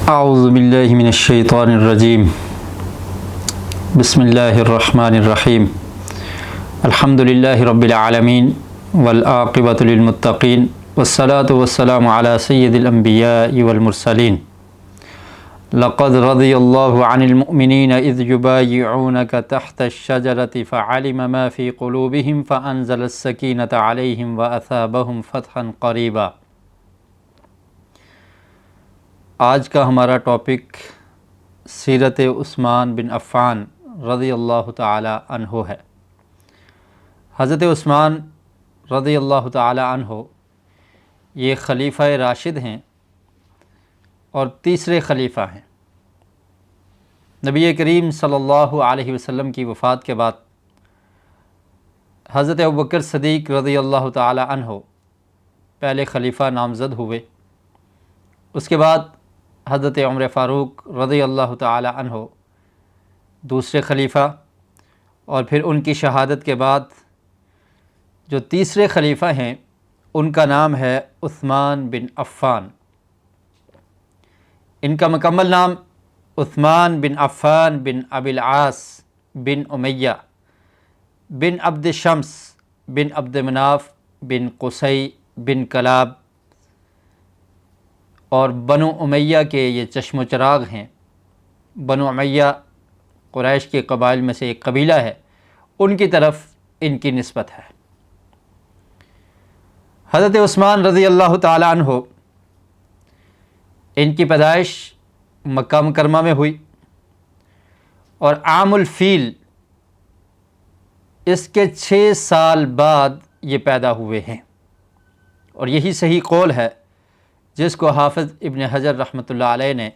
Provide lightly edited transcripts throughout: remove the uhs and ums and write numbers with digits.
اعوذ باللہ من الشیطان الرجیم بسم اللہ الرحمن الرحیم الحمد للہ رب العالمین والعاقبۃ للمتقین والصلاة والسلام علی سید الانبیاء والمرسلین لقد رضی اللہ عن المؤمنین اذ یبایعونک تحت الشجرۃ فعلم ما فی قلوبہم فانزل السکینۃ علیہم واثابہم فتحا قریبا۔ آج کا ہمارا ٹاپک سیرت عثمان بن عفان رضی اللہ تعالی عنہ ہے۔ حضرت عثمان رضی اللہ تعالی عنہ یہ خلیفہ راشد ہیں اور تیسرے خلیفہ ہیں۔ نبی کریم صلی اللہ علیہ وسلم کی وفات کے بعد حضرت ابوبکر صدیق رضی اللہ تعالی عنہ پہلے خلیفہ نامزد ہوئے، اس کے بعد حضرت عمر فاروق رضی اللہ تعالی عنہ دوسرے خلیفہ، اور پھر ان کی شہادت کے بعد جو تیسرے خلیفہ ہیں ان کا نام ہے عثمان بن عفان۔ ان کا مکمل نام عثمان بن عفان بن ابی العاص بن امیہ بن عبد شمس بن عبد مناف بن قصی بن کلاب، اور بنو امیہ کے یہ چشم و چراغ ہیں۔ بنو امیہ قریش کے قبائل میں سے ایک قبیلہ ہے، ان کی طرف ان کی نسبت ہے۔ حضرت عثمان رضی اللہ تعالی عنہ ان کی پیدائش مکہ مکرمہ میں ہوئی، اور عام الفیل اس کے 6 سال بعد یہ پیدا ہوئے ہیں، اور یہی صحیح قول ہے جس کو حافظ ابن حجر رحمۃ اللہ علیہ نے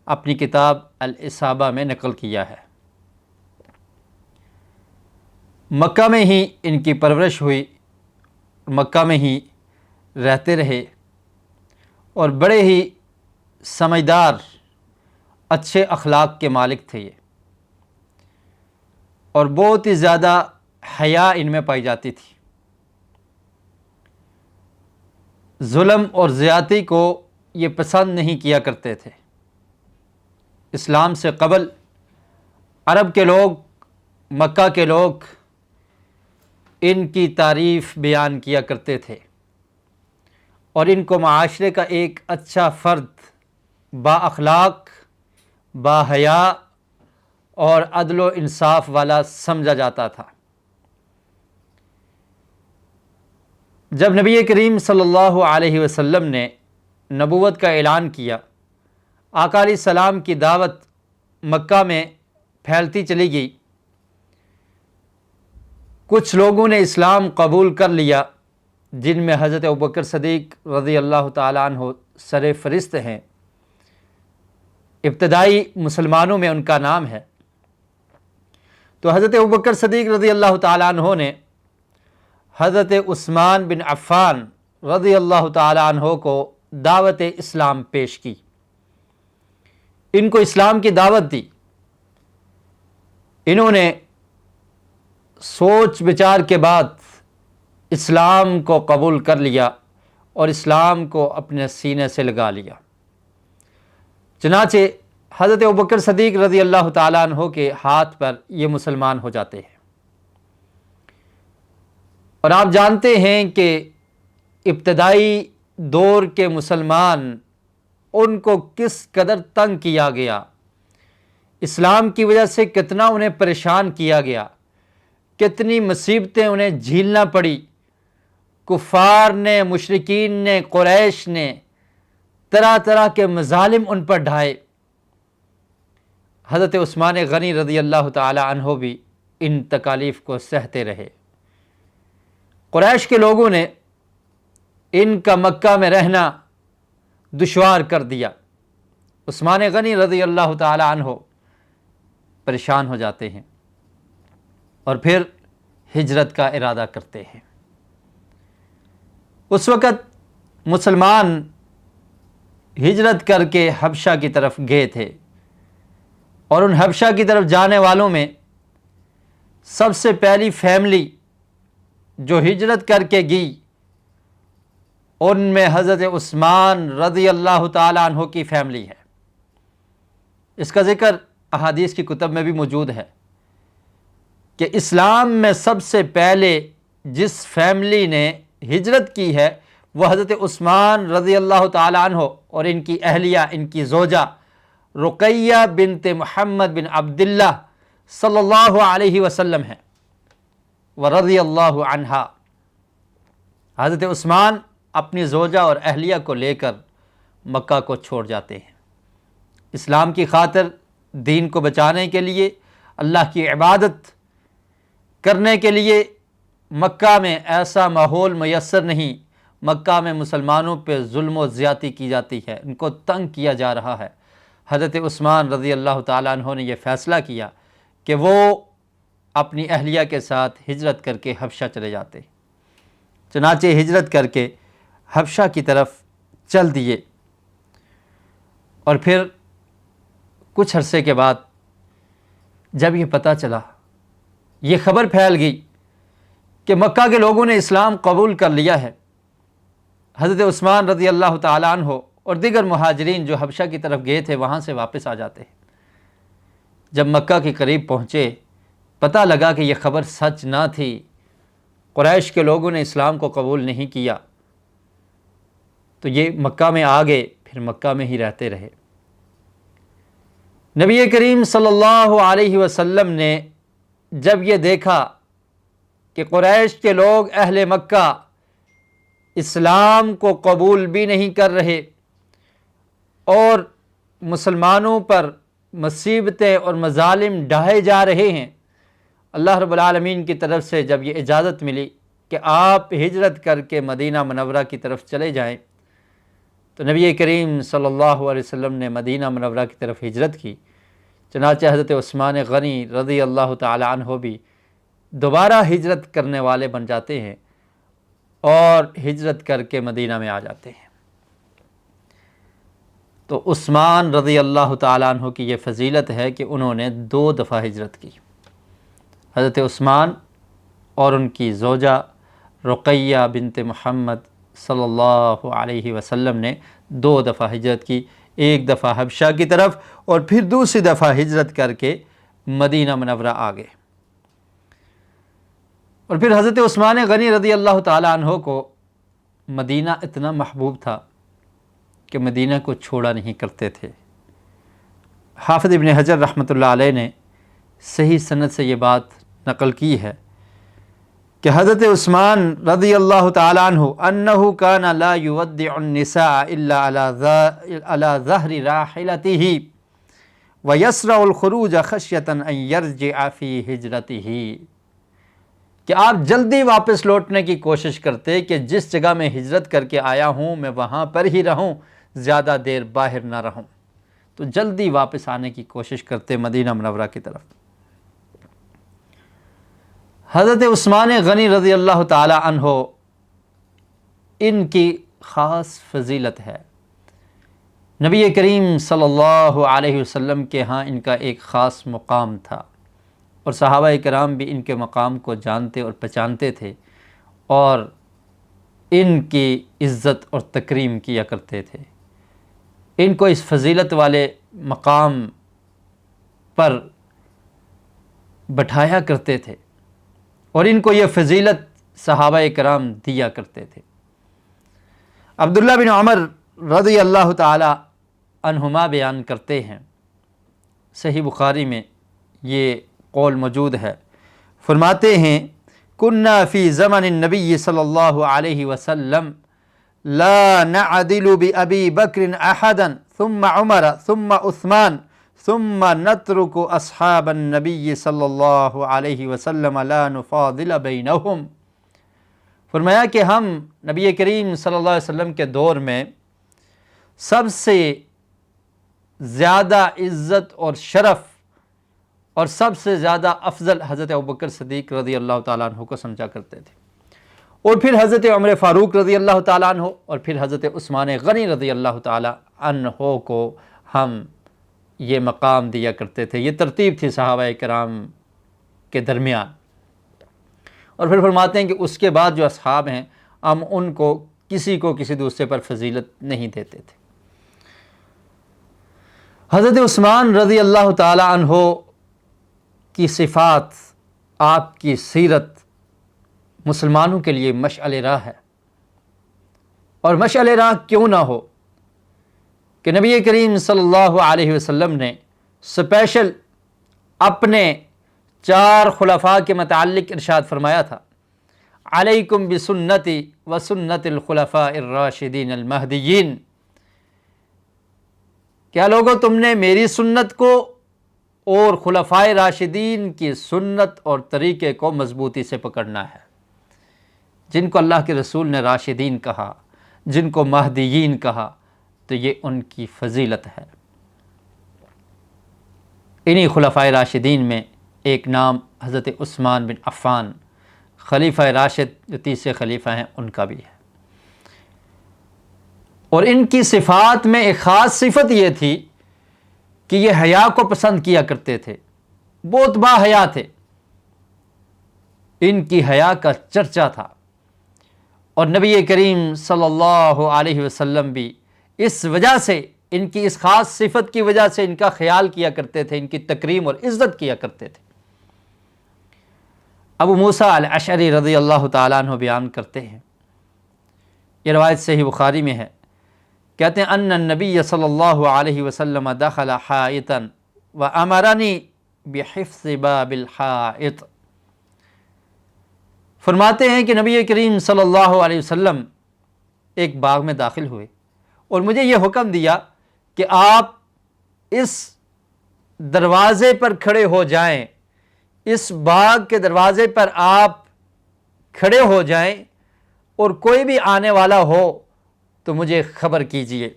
اپنی کتاب الاصابہ میں نقل کیا ہے۔ مکہ میں ہی ان کی پرورش ہوئی، مکہ میں ہی رہتے رہے، اور بڑے ہی سمجھدار اچھے اخلاق کے مالک تھے یہ، اور بہت ہی زیادہ حیا ان میں پائی جاتی تھی۔ ظلم اور زیادتی کو یہ پسند نہیں کیا کرتے تھے۔ اسلام سے قبل عرب کے لوگ، مکہ کے لوگ ان کی تعریف بیان کیا کرتے تھے، اور ان کو معاشرے کا ایک اچھا فرد، با اخلاق، با حیا اور عدل و انصاف والا سمجھا جاتا تھا۔ جب نبی کریم صلی اللہ علیہ وسلم نے نبوت کا اعلان کیا، آقا علیہ السلام کی دعوت مکہ میں پھیلتی چلی گئی، کچھ لوگوں نے اسلام قبول کر لیا، جن میں حضرت ابوبکر صدیق رضی اللہ تعالی عنہ سر فہرست ہیں۔ ابتدائی مسلمانوں میں ان کا نام ہے۔ تو حضرت ابوبکر صدیق رضی اللہ تعالی عنہ نے حضرت عثمان بن عفان رضی اللہ تعالی عنہ کو دعوت اسلام پیش کی، ان کو اسلام کی دعوت دی۔ انہوں نے سوچ بچار کے بعد اسلام کو قبول کر لیا اور اسلام کو اپنے سینے سے لگا لیا۔ چنانچہ حضرت ابوبکر صدیق رضی اللہ تعالی عنہ کے ہاتھ پر یہ مسلمان ہو جاتے ہیں۔ اور آپ جانتے ہیں کہ ابتدائی دور کے مسلمان، ان کو کس قدر تنگ کیا گیا، اسلام کی وجہ سے کتنا انہیں پریشان کیا گیا، کتنی مصیبتیں انہیں جھیلنا پڑی۔ کفار نے، مشرکین نے، قریش نے طرح طرح کے مظالم ان پر ڈھائے۔ حضرت عثمان غنی رضی اللہ تعالی عنہ بھی ان تکالیف کو سہتے رہے۔ قریش کے لوگوں نے ان کا مکہ میں رہنا دشوار کر دیا۔ عثمان غنی رضی اللہ تعالی عنہ پریشان ہو جاتے ہیں، اور پھر ہجرت کا ارادہ کرتے ہیں۔ اس وقت مسلمان ہجرت کر کے حبشہ کی طرف گئے تھے، اور ان حبشہ کی طرف جانے والوں میں سب سے پہلی فیملی جو ہجرت کر کے گئی ان میں حضرت عثمان رضی اللہ تعالیٰ عنہ کی فیملی ہے۔ اس کا ذکر احادیث کی کتب میں بھی موجود ہے کہ اسلام میں سب سے پہلے جس فیملی نے ہجرت کی ہے وہ حضرت عثمان رضی اللہ تعالیٰ عنہ اور ان کی اہلیہ، ان کی زوجہ رقیہ بنت محمد بن عبداللہ صلی اللہ علیہ وسلم ہے ورضی اللہ عنہا۔ حضرت عثمان اپنی زوجہ اور اہلیہ کو لے کر مکہ کو چھوڑ جاتے ہیں، اسلام کی خاطر، دین کو بچانے کے لیے، اللہ کی عبادت کرنے کے لیے۔ مکہ میں ایسا ماحول میسر نہیں، مکہ میں مسلمانوں پہ ظلم و زیادتی کی جاتی ہے، ان کو تنگ کیا جا رہا ہے۔ حضرت عثمان رضی اللہ تعالیٰ عنہ نے یہ فیصلہ کیا کہ وہ اپنی اہلیہ کے ساتھ ہجرت کر کے حبشہ چلے جاتے، چنانچہ ہجرت کر کے حبشہ کی طرف چل دیے۔ اور پھر کچھ عرصے کے بعد جب یہ پتہ چلا، یہ خبر پھیل گئی کہ مکہ کے لوگوں نے اسلام قبول کر لیا ہے، حضرت عثمان رضی اللہ تعالیٰ عنہ اور دیگر مہاجرین جو حبشہ کی طرف گئے تھے وہاں سے واپس آ جاتے ہیں۔ جب مکہ کے قریب پہنچے، پتہ لگا کہ یہ خبر سچ نہ تھی، قریش کے لوگوں نے اسلام کو قبول نہیں کیا، تو یہ مکہ میں آ گئے، پھر مکہ میں ہی رہتے رہے۔ نبی کریم صلی اللہ علیہ وسلم نے جب یہ دیکھا کہ قریش کے لوگ اہل مکہ اسلام کو قبول بھی نہیں کر رہے اور مسلمانوں پر مصیبتیں اور مظالم ڈھائے جا رہے ہیں، اللہ رب العالمین کی طرف سے جب یہ اجازت ملی کہ آپ ہجرت کر کے مدینہ منورہ کی طرف چلے جائیں، تو نبی کریم صلی اللہ علیہ وسلم نے مدینہ منورہ کی طرف ہجرت کی۔ چنانچہ حضرت عثمان غنی رضی اللہ تعالی عنہ بھی دوبارہ ہجرت کرنے والے بن جاتے ہیں اور ہجرت کر کے مدینہ میں آ جاتے ہیں۔ تو عثمان رضی اللہ تعالیٰ عنہ کی یہ فضیلت ہے کہ انہوں نے 2 دفعہ ہجرت کی۔ حضرت عثمان اور ان کی زوجہ رقیہ بنت محمد صلی اللہ علیہ وسلم نے 2 دفعہ ہجرت کی، ایک دفعہ حبشہ کی طرف اور پھر دوسری دفعہ ہجرت کر کے مدینہ منورہ آ گئے۔ اور پھر حضرت عثمان غنی رضی اللہ تعالیٰ عنہ کو مدینہ اتنا محبوب تھا کہ مدینہ کو چھوڑا نہیں کرتے تھے۔ حافظ ابن حجر رحمۃ اللہ علیہ نے صحیح سند سے یہ بات نقل کی ہے کہ حضرت عثمان رضی اللہ تعالیٰ عنہ انہ کان لا یودع النساء الا علی ظہر راحلتہ ویسرع الخروج خشیۃ ان یرجع فی ہجرتہ، کہ آپ جلدی واپس لوٹنے کی کوشش کرتے کہ جس جگہ میں ہجرت کر کے آیا ہوں میں وہاں پر ہی رہوں، زیادہ دیر باہر نہ رہوں، تو جلدی واپس آنے کی کوشش کرتے مدینہ منورہ کی طرف۔ حضرت عثمان غنی رضی اللہ تعالی عنہ ان کی خاص فضیلت ہے، نبی کریم صلی اللہ علیہ وسلم کے ہاں ان کا ایک خاص مقام تھا اور صحابہ کرام بھی ان کے مقام کو جانتے اور پہچانتے تھے اور ان کی عزت اور تکریم کیا کرتے تھے، ان کو اس فضیلت والے مقام پر بٹھایا کرتے تھے اور ان کو یہ فضیلت صحابہ کرام دیا کرتے تھے۔ عبداللہ بن عمر رضی اللہ تعالی عنہما بیان کرتے ہیں، صحیح بخاری میں یہ قول موجود ہے، فرماتے ہیں کننا فی زمن النبی صلی اللہ علیہ وسلم لا نعدل بأبی بکر احدا ثم عمر ثم عثمان ثم نترک اصحاب النبی صلی اللہ علیہ وسلم لا نفاضل بینہم۔ فرمایا کہ ہم نبی کریم صلی اللہ علیہ وسلم کے دور میں سب سے زیادہ عزت اور شرف اور سب سے زیادہ افضل حضرت ابوبکر صدیق رضی اللہ تعالیٰ عنہ کو سمجھا کرتے تھے، اور پھر حضرت عمر فاروق رضی اللہ تعالیٰ عنہ اور پھر حضرت عثمان غنی رضی اللہ تعالیٰ عنہ کو ہم یہ مقام دیا کرتے تھے۔ یہ ترتیب تھی صحابہ کرام کے درمیان۔ اور پھر فرماتے ہیں کہ اس کے بعد جو اصحاب ہیں ہم ان کو کسی دوسرے پر فضیلت نہیں دیتے تھے۔ حضرت عثمان رضی اللہ تعالی عنہ کی صفات، آپ کی سیرت مسلمانوں کے لیے مشعل راہ ہے، اور مشعل راہ کیوں نہ ہو کہ نبی کریم صلی اللہ علیہ وسلم نے اسپیشل اپنے 4 خلفاء کے متعلق ارشاد فرمایا تھا، علیکم بسنتی و سنت الخلفاء الراشدین المہدیین، کیا لوگو تم نے میری سنت کو اور خلفائے راشدین کی سنت اور طریقے کو مضبوطی سے پکڑنا ہے۔ جن کو اللہ کے رسول نے راشدین کہا، جن کو مہدیین کہا، تو یہ ان کی فضیلت ہے۔ انہی خلفائے راشدین میں ایک نام حضرت عثمان بن عفان، خلیفہ راشد جو تیسرے خلیفہ ہیں، ان کا بھی ہے۔ اور ان کی صفات میں ایک خاص صفت یہ تھی کہ یہ حیا کو پسند کیا کرتے تھے، بہت با حیا تھے، ان کی حیا کا چرچا تھا، اور نبی کریم صلی اللہ علیہ وسلم بھی اس وجہ سے، ان کی اس خاص صفت کی وجہ سے ان کا خیال کیا کرتے تھے، ان کی تکریم اور عزت کیا کرتے تھے۔ ابو موسیٰ الاشعری رضی اللہ تعالیٰ عنہ بیان کرتے ہیں، یہ روایت صحیح بخاری میں ہے، کہتے ہیں ان النبی صلی اللہ علیہ وسلم دخل حائطا وامرنی بحفظ باب الحائط، فرماتے ہیں کہ نبی کریم صلی اللہ علیہ وسلم ایک باغ میں داخل ہوئے اور مجھے یہ حکم دیا کہ آپ اس دروازے پر کھڑے ہو جائیں، اس باغ کے دروازے پر آپ کھڑے ہو جائیں، اور کوئی بھی آنے والا ہو تو مجھے خبر کیجئے۔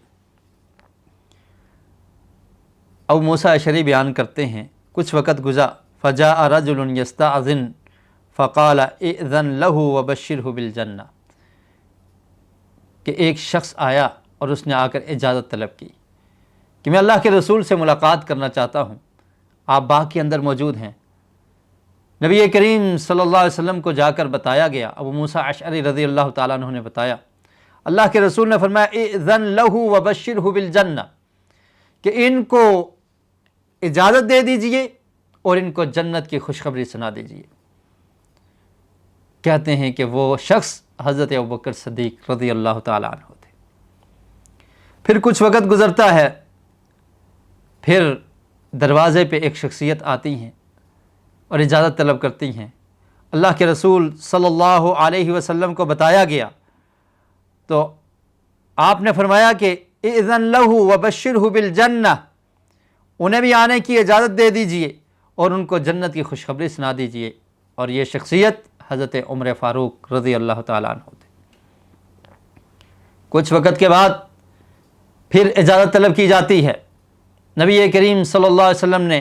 ابو موسیٰ اشعری بیان کرتے ہیں، کچھ وقت گزرا، فجاء رجل یستأذن فقال ائذن له وبشره بالجنہ، کہ ایک شخص آیا اور اس نے آ کر اجازت طلب کی کہ میں اللہ کے رسول سے ملاقات کرنا چاہتا ہوں، آپ باغ کے اندر موجود ہیں۔ نبی کریم صلی اللہ علیہ وسلم کو جا کر بتایا گیا، ابو موسیٰ اشعری رضی اللہ تعالیٰ عنہ نے بتایا، اللہ کے رسول نے فرمایا اذن له وبشره بالجنہ، کہ ان کو اجازت دے دیجئے اور ان کو جنت کی خوشخبری سنا دیجئے۔ کہتے ہیں کہ وہ شخص حضرت ابوبکر صدیق رضی اللہ تعالیٰ عنہ تھے۔ پھر کچھ وقت گزرتا ہے، پھر دروازے پہ ایک شخصیت آتی ہیں اور اجازت طلب کرتی ہیں۔ اللہ کے رسول صلی اللہ علیہ وسلم کو بتایا گیا تو آپ نے فرمایا کہ اذن لہ وبشرہ بالجنہ، انہیں بھی آنے کی اجازت دے دیجئے اور ان کو جنت کی خوشخبری سنا دیجئے۔ اور یہ شخصیت حضرت عمر فاروق رضی اللہ تعالیٰ عنہ تھے۔ کچھ وقت کے بعد پھر اجازت طلب کی جاتی ہے، نبی کریم صلی اللہ علیہ وسلم نے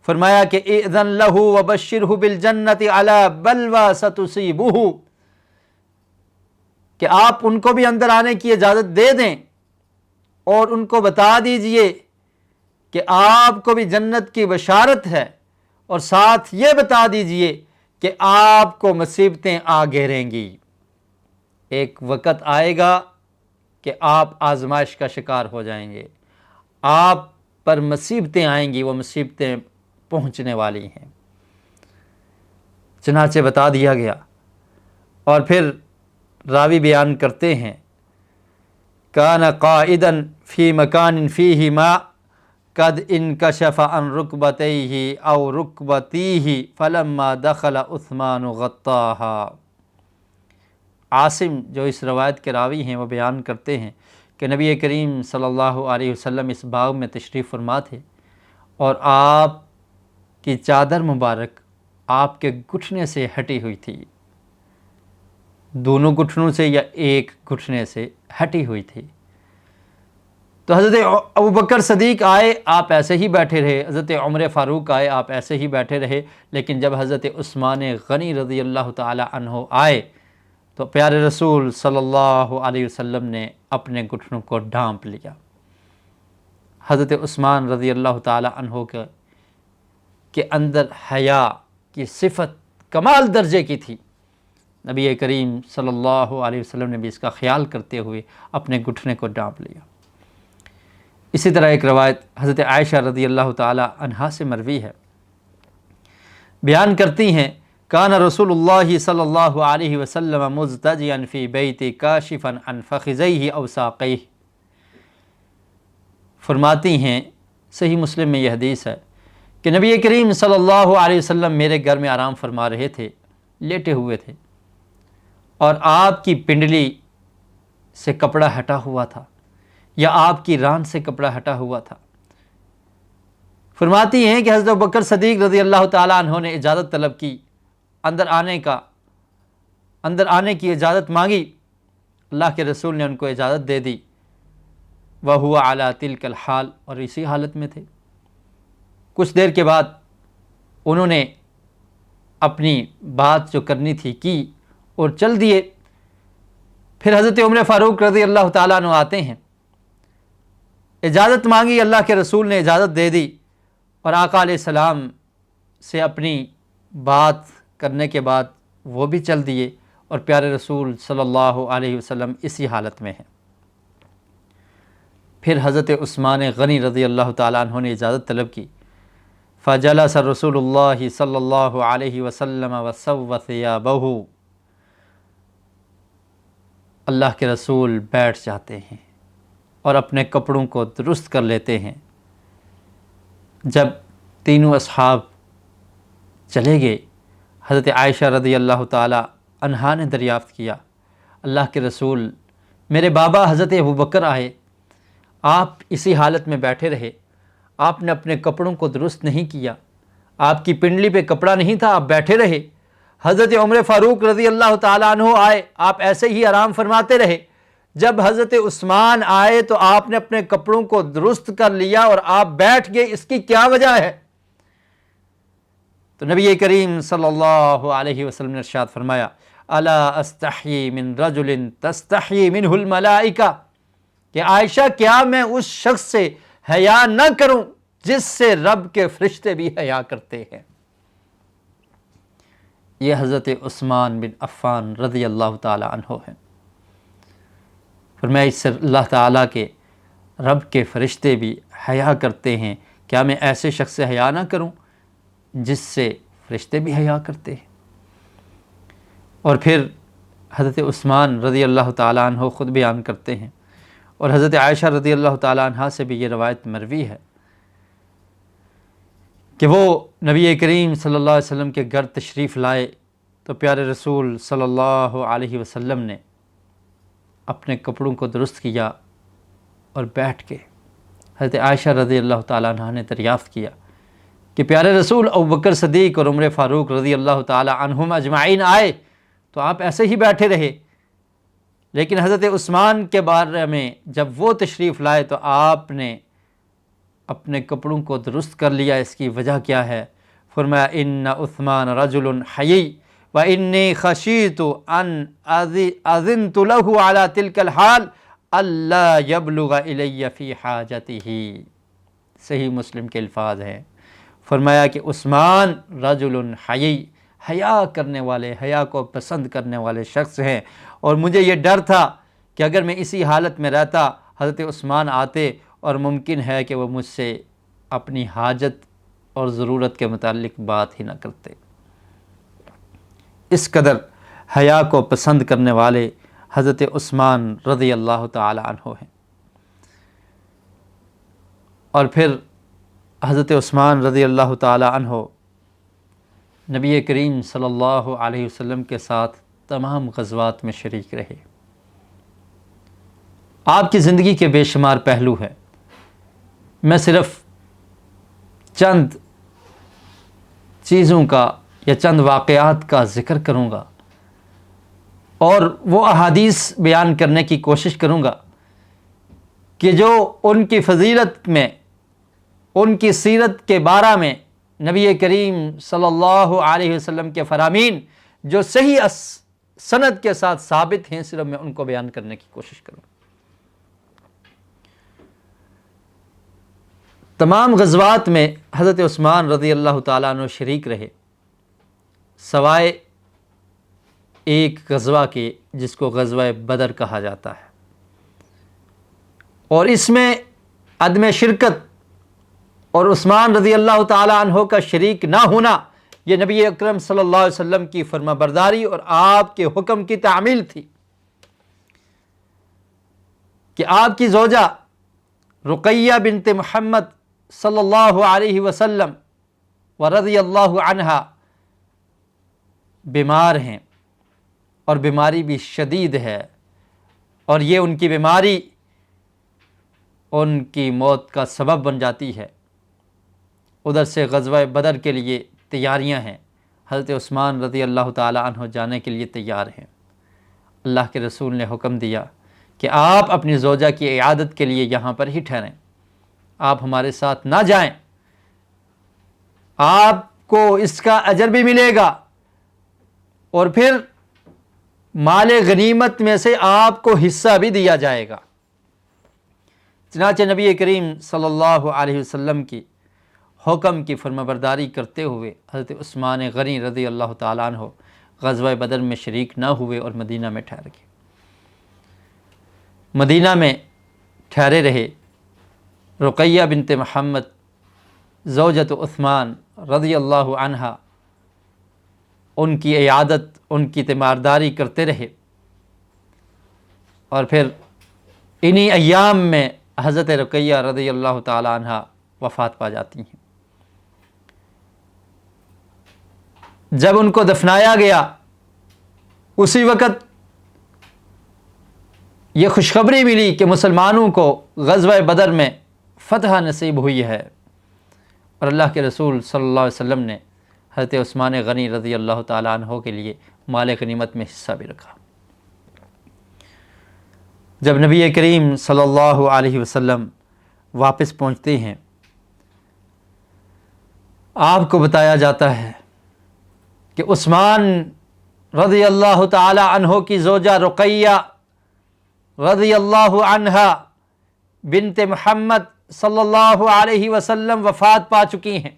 فرمایا کہ اذن لہ وبشرہ بالجنۃ علی بلوی ستصیبہ، کہ آپ ان کو بھی اندر آنے کی اجازت دے دیں اور ان کو بتا دیجئے کہ آپ کو بھی جنت کی بشارت ہے، اور ساتھ یہ بتا دیجئے کہ آپ کو مصیبتیں آ گھیریں گی، ایک وقت آئے گا کہ آپ آزمائش کا شکار ہو جائیں گے، آپ پر مصیبتیں آئیں گی، وہ مصیبتیں پہنچنے والی ہیں۔ چنانچہ بتا دیا گیا، اور پھر راوی بیان کرتے ہیں کان قائدا فی مکان فیہ ماء قد انکشف عن رکبتیہ او رکبتیہ فلما دخل عثمان غطاها۔ عاصم جو اس روایت کے راوی ہیں وہ بیان کرتے ہیں کہ نبی کریم صلی اللہ علیہ وسلم اس باغ میں تشریف فرما تھے، اور آپ کی چادر مبارک آپ کے گھٹنے سے ہٹی ہوئی تھی، دونوں گھٹنوں سے یا ایک گھٹنے سے ہٹی ہوئی تھی۔ تو حضرت ابوبکر صدیق آئے، آپ ایسے ہی بیٹھے رہے، حضرت عمر فاروق آئے، آپ ایسے ہی بیٹھے رہے، لیکن جب حضرت عثمان غنی رضی اللہ تعالی عنہ آئے تو پیارے رسول صلی اللہ علیہ وسلم نے اپنے گھٹنوں کو ڈھانپ لیا۔ حضرت عثمان رضی اللہ تعالی عنہ کے اندر حیا کی صفت کمال درجے کی تھی، نبی کریم صلی اللہ علیہ وسلم نے بھی اس کا خیال کرتے ہوئے اپنے گھٹنے کو ڈانپ لیا۔ اسی طرح ایک روایت حضرت عائشہ رضی اللہ تعالی عنہا سے مروی ہے، بیان کرتی ہیں کان رسول اللہ صلی اللہ علیہ وسلم مضطجعا فی بیت کاشفا عن فخذیہ او ساقیہ، فرماتی ہیں صحیح مسلم میں یہ حدیث ہے کہ نبی کریم صلی اللہ علیہ وسلم میرے گھر میں آرام فرما رہے تھے، لیٹے ہوئے تھے، اور آپ کی پنڈلی سے کپڑا ہٹا ہوا تھا یا آپ کی ران سے کپڑا ہٹا ہوا تھا۔ فرماتی ہیں کہ حضرت ابوبکر صدیق رضی اللہ تعالیٰ عنہ نے اجازت طلب کی، اندر آنے کی اجازت مانگی، اللہ کے رسول نے ان کو اجازت دے دی، وَهُوَ عَلَى تِلْكَ الْحَالِ، اور اسی حالت میں تھے۔ کچھ دیر کے بعد انہوں نے اپنی بات جو کرنی تھی کی اور چل دیے۔ پھر حضرت عمر فاروق رضی اللہ تعالیٰ عنہ آتے ہیں، اجازت مانگی، اللہ کے رسول نے اجازت دے دی، اور آقا علیہ السلام سے اپنی بات کرنے کے بعد وہ بھی چل دیے، اور پیارے رسول صلی اللہ علیہ وسلم اسی حالت میں ہیں۔ پھر حضرت عثمان غنی رضی اللہ تعالیٰ عنہ نے اجازت طلب کی، فجلس رسول اللہ صلی اللہ علیہ وسلم وسوى ثيابه، اللہ کے رسول بیٹھ جاتے ہیں اور اپنے کپڑوں کو درست کر لیتے ہیں۔ جب تینوں اصحاب چلے گئے، حضرت عائشہ رضی اللہ تعالی عنہا نے دریافت کیا، اللہ کے رسول، میرے بابا حضرت ابوبکر آئے، آپ اسی حالت میں بیٹھے رہے، آپ نے اپنے کپڑوں کو درست نہیں کیا، آپ کی پنڈلی پہ کپڑا نہیں تھا، آپ بیٹھے رہے۔ حضرت عمر فاروق رضی اللہ تعالیٰ عنہ آئے، آپ ایسے ہی آرام فرماتے رہے۔ جب حضرت عثمان آئے تو آپ نے اپنے کپڑوں کو درست کر لیا اور آپ بیٹھ گئے، اس کی کیا وجہ ہے؟ تو نبی کریم صلی اللہ علیہ وسلم نے ارشاد فرمایا، الا استحیی من رجل تستحیی منہ الملائکہ، کہ عائشہ کیا میں اس شخص سے حیا نہ کروں جس سے رب کے فرشتے بھی حیا کرتے ہیں؟ یہ حضرت عثمان بن عفان رضی اللہ تعالی عنہ ہیں۔ فرمایا اس سے اللہ تعالیٰ کے رب کے فرشتے بھی حیا کرتے ہیں، کیا میں ایسے شخص سے حیا نہ کروں جس سے فرشتے بھی حیا کرتے ہیں؟ اور پھر حضرت عثمان رضی اللہ تعالیٰ عنہ خود بیان کرتے ہیں، اور حضرت عائشہ رضی اللہ تعالیٰ عنہ سے بھی یہ روایت مروی ہے کہ وہ نبی کریم صلی اللہ علیہ وسلم کے گھر تشریف لائے تو پیارے رسول صلی اللہ علیہ وسلم نے اپنے کپڑوں کو درست کیا اور بیٹھ کے حضرت عائشہ رضی اللہ تعالیٰ عنہ نے دریافت کیا کہ پیارے رسول ابوبکر صدیق اور عمر فاروق رضی اللہ تعالیٰ عنہم اجمعین آئے تو آپ ایسے ہی بیٹھے رہے، لیکن حضرت عثمان کے بارے میں جب وہ تشریف لائے تو آپ نے اپنے کپڑوں کو درست کر لیا، اس کی وجہ کیا ہے؟ فرمایا ان عثمان رجل حیی وانی خشیت ان اذنت له على تلك الحال الا يبلغ الی فی حاجته، صحیح مسلم کے الفاظ ہیں۔ فرمایا کہ عثمان رجل حیی، حیا کرنے والے، حیا کو پسند کرنے والے شخص ہیں، اور مجھے یہ ڈر تھا کہ اگر میں اسی حالت میں رہتا حضرت عثمان آتے اور ممکن ہے کہ وہ مجھ سے اپنی حاجت اور ضرورت کے متعلق بات ہی نہ کرتے۔ اس قدر حیا کو پسند کرنے والے حضرت عثمان رضی اللہ تعالی عنہ ہیں۔ اور پھر حضرت عثمان رضی اللہ تعالی عنہ نبی کریم صلی اللہ علیہ وسلم کے ساتھ تمام غزوات میں شریک رہے۔ آپ کی زندگی کے بے شمار پہلو ہیں، میں صرف چند چیزوں کا یا چند واقعات کا ذکر کروں گا اور وہ احادیث بیان کرنے کی کوشش کروں گا کہ جو ان کی فضیلت میں، ان کی سیرت کے بارے میں نبی کریم صلی اللہ علیہ وسلم کے فرامین جو صحیح سند کے ساتھ ثابت ہیں، صرف میں ان کو بیان کرنے کی کوشش کروں۔ تمام غزوات میں حضرت عثمان رضی اللہ تعالیٰ عنہ شریک رہے، سوائے ایک غزوہ کے جس کو غزوہ بدر کہا جاتا ہے، اور اس میں عدم شرکت اور عثمان رضی اللہ تعالی عنہ کا شریک نہ ہونا یہ نبی اکرم صلی اللہ علیہ وسلم کی فرما برداری اور آپ کے حکم کی تعمیل تھی کہ آپ کی زوجہ رقیہ بنت محمد صلی اللہ علیہ وسلم ورضی اللہ عنہا بیمار ہیں، اور بیماری بھی شدید ہے، اور یہ ان کی بیماری ان کی موت کا سبب بن جاتی ہے۔ ادھر سے غزوہ بدر کے لیے تیاریاں ہیں، حضرت عثمان رضی اللہ تعالی عنہ جانے کے لیے تیار ہیں۔ اللہ کے رسول نے حکم دیا کہ آپ اپنی زوجہ کی عیادت کے لیے یہاں پر ہی ٹھہریں، آپ ہمارے ساتھ نہ جائیں، آپ کو اس کا اجر بھی ملے گا اور پھر مال غنیمت میں سے آپ کو حصہ بھی دیا جائے گا۔ چنانچہ نبی کریم صلی اللہ علیہ وسلم کی حکم کی فرمانبرداری کرتے ہوئے حضرت عثمان غنی رضی اللہ تعالیٰ عنہ غزوہ بدر میں شریک نہ ہوئے اور مدینہ میں ٹھہر گئے۔ مدینہ میں ٹھہرے رہے۔ رقیہ بنت محمد زوجۃ عثمان رضی اللہ عنہا ان کی عیادت، ان کی تیمارداری کرتے رہے، اور پھر انہی ایام میں حضرت رقیہ رضی اللہ تعالی عنہا وفات پا جاتی ہیں۔ جب ان کو دفنایا گیا اسی وقت یہ خوشخبری ملی کہ مسلمانوں کو غزوہ بدر میں فتح نصیب ہوئی ہے، اور اللہ کے رسول صلی اللہ علیہ وسلم نے حضرت عثمان غنی رضی اللہ تعالیٰ عنہ کے لیے مال غنیمت میں حصہ بھی رکھا۔ جب نبی کریم صلی اللہ علیہ وسلم واپس پہنچتے ہیں، آپ کو بتایا جاتا ہے کہ عثمان رضی اللہ تعالی عنہ کی زوجہ رقیہ رضی اللہ عنہا بنت محمد صلی اللہ علیہ وسلم وفات پا چکی ہیں۔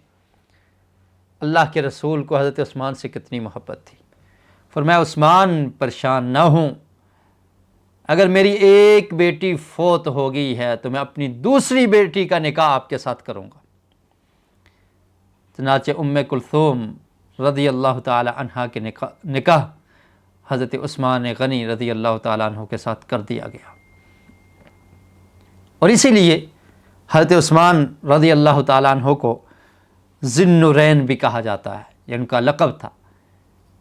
اللہ کے رسول کو حضرت عثمان سے کتنی محبت تھی۔ فرمایا عثمان پریشان نہ ہوں، اگر میری ایک بیٹی فوت ہو گئی ہے تو میں اپنی دوسری بیٹی کا نکاح آپ کے ساتھ کروں گا۔ چنانچہ ام کلثوم رضی اللہ تعالی عنہا کے نکاح حضرت عثمان غنی رضی اللہ تعالیٰ عنہ کے ساتھ کر دیا گیا، اور اسی لیے حضرت عثمان رضی اللہ تعالیٰ عنہ کو ذی النورین بھی کہا جاتا ہے، یہ ان کا لقب تھا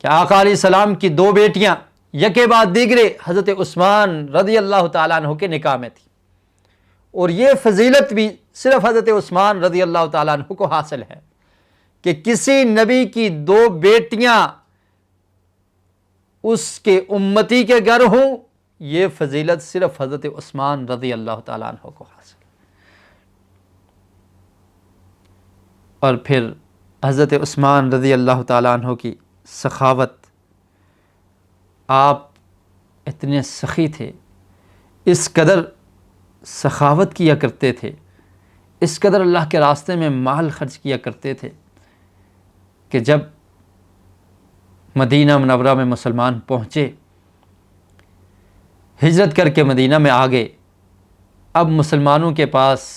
کہ آقا علیہ السلام کی دو بیٹیاں یکے بعد دیگرے حضرت عثمان رضی اللہ تعالیٰ عنہ کے نکاح میں تھی، اور یہ فضیلت بھی صرف حضرت عثمان رضی اللہ تعالیٰ عنہ کو حاصل ہے کہ کسی نبی کی دو بیٹیاں اس کے امتی کے گھر ہوں، یہ فضیلت صرف حضرت عثمان رضی اللہ تعالیٰ عنہ کو حاصل۔ اور پھر حضرت عثمان رضی اللہ تعالیٰ عنہ کی سخاوت، آپ اتنے سخی تھے، اس قدر سخاوت کیا کرتے تھے، اس قدر اللہ کے راستے میں مال خرچ کیا کرتے تھے کہ جب مدینہ منورہ میں مسلمان پہنچے، ہجرت کر کے مدینہ میں آ گئے، اب مسلمانوں کے پاس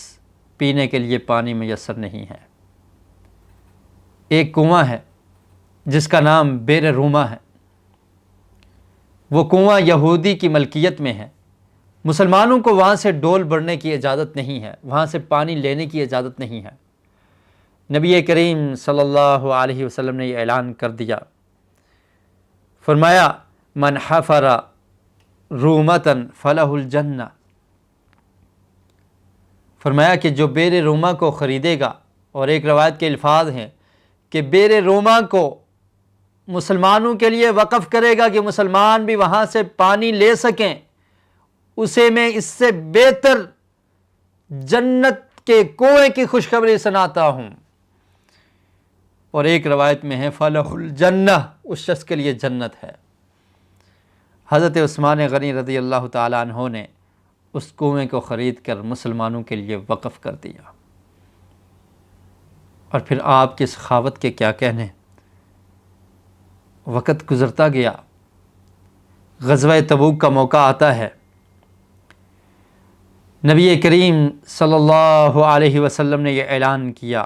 پینے کے لیے پانی میسر نہیں ہے۔ ایک کنواں ہے جس کا نام بئر روما ہے، وہ کنواں یہودی کی ملکیت میں ہے، مسلمانوں کو وہاں سے ڈول بھرنے کی اجازت نہیں ہے، وہاں سے پانی لینے کی اجازت نہیں ہے۔ نبی کریم صلی اللہ علیہ وسلم نے یہ اعلان کر دیا، فرمایا من حفر رومتن فلہ الجنہ، فرمایا کہ جو بئر روما کو خریدے گا، اور ایک روایت کے الفاظ ہیں کہ بئر روما کو مسلمانوں کے لیے وقف کرے گا کہ مسلمان بھی وہاں سے پانی لے سکیں، اسے میں اس سے بہتر جنت کے کنویں کی خوشخبری سناتا ہوں۔ اور ایک روایت میں ہے فلح الجنہ، اس شخص کے لیے جنت ہے۔ حضرت عثمان غنی رضی اللہ تعالیٰ عنہ نے اس کنویں کو خرید کر مسلمانوں کے لیے وقف کر دیا، اور پھر آپ کی سخاوت کے کیا کہنے۔ وقت گزرتا گیا، غزوہ تبوک کا موقع آتا ہے، نبی کریم صلی اللہ علیہ وسلم نے یہ اعلان کیا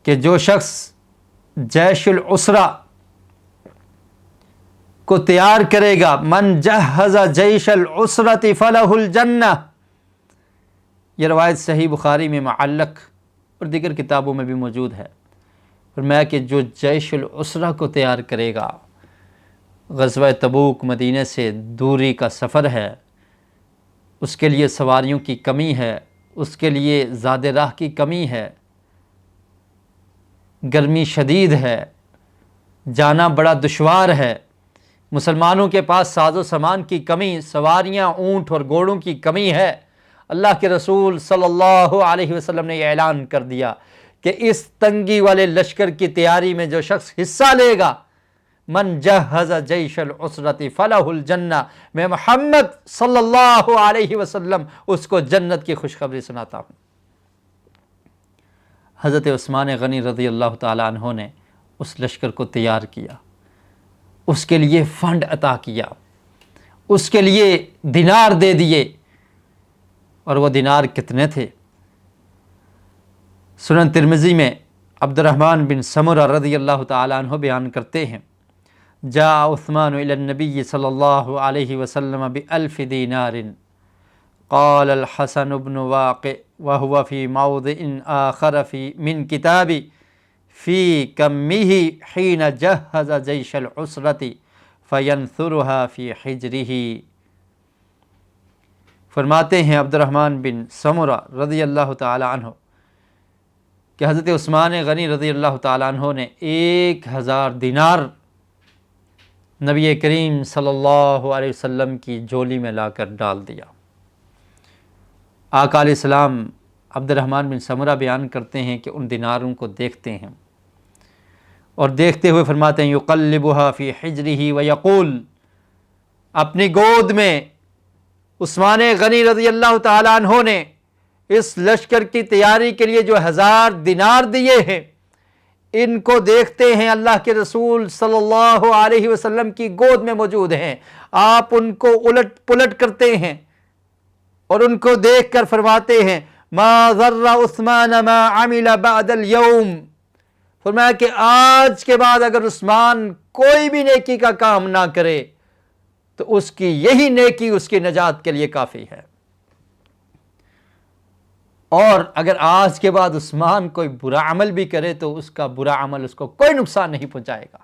کہ جو شخص جیش العسرہ کو تیار کرے گا، من جہز جیش العسرۃ فلہ الجنہ، یہ روایت صحیح بخاری میں معلق اور دیگر کتابوں میں بھی موجود ہے۔ فرمایا کہ جو جیش العسرہ کو تیار کرے گا، غزوہ تبوک مدینہ سے دوری کا سفر ہے، اس کے لیے سواریوں کی کمی ہے، اس کے لیے زاد راہ کی کمی ہے، گرمی شدید ہے، جانا بڑا دشوار ہے، مسلمانوں کے پاس ساز و سامان کی کمی، سواریاں اونٹ اور گھوڑوں کی کمی ہے۔ اللہ کے رسول صلی اللہ علیہ وسلم نے یہ اعلان کر دیا کہ اس تنگی والے لشکر کی تیاری میں جو شخص حصہ لے گا، من جہز جیش العسرۃ فلہ الجنہ، میں محمد صلی اللہ علیہ وسلم اس کو جنت کی خوشخبری سناتا ہوں۔ حضرت عثمان غنی رضی اللہ تعالی عنہ نے اس لشکر کو تیار کیا، اس کے لیے فنڈ عطا کیا، اس کے لیے دینار دے دیے، اور وہ دینار کتنے تھے؟ سنن ترمذی میں عبد الرحمن بن سمرہ رضی اللہ تعالی عنہ بیان کرتے ہیں، جاء عثمان الى النبی صلی اللہ علیہ وسلم بألف دینار، قال الحسن بن واقع وهو في موضع آخر من کتابی فی کمہ حین جہز جیش العسرۃ فینثرها فی حجرہ۔ فرماتے ہیں عبد الرحمن بن سمرہ رضی اللہ تعالی عنہ کہ حضرت عثمان غنی رضی اللہ تعالی عنہ نے 1000 دینار نبی کریم صلی اللہ علیہ وسلم کی جولی میں لا کر ڈال دیا۔ آقا علیہ السلام عبد الرحمن بن سمرہ بیان کرتے ہیں کہ ان دیناروں کو دیکھتے ہیں اور دیکھتے ہوئے فرماتے ہیں، یقلبها فی حجرہ ویقول، اپنی گود میں عثمان غنی رضی اللہ تعالی عنہ نے اس لشکر کی تیاری کے لیے جو 1000 دینار دیے ہیں، ان کو دیکھتے ہیں، اللہ کے رسول صلی اللہ علیہ وسلم کی گود میں موجود ہیں، آپ ان کو الٹ پلٹ کرتے ہیں اور ان کو دیکھ کر فرماتے ہیں، ما ضر عثمان ما عمل بعد اليوم، فرمایا کہ آج کے بعد اگر عثمان کوئی بھی نیکی کا کام نہ کرے تو اس کی یہی نیکی اس کی نجات کے لیے کافی ہے، اور اگر آج کے بعد عثمان کوئی برا عمل بھی کرے تو اس کا برا عمل اس کو کوئی نقصان نہیں پہنچائے گا۔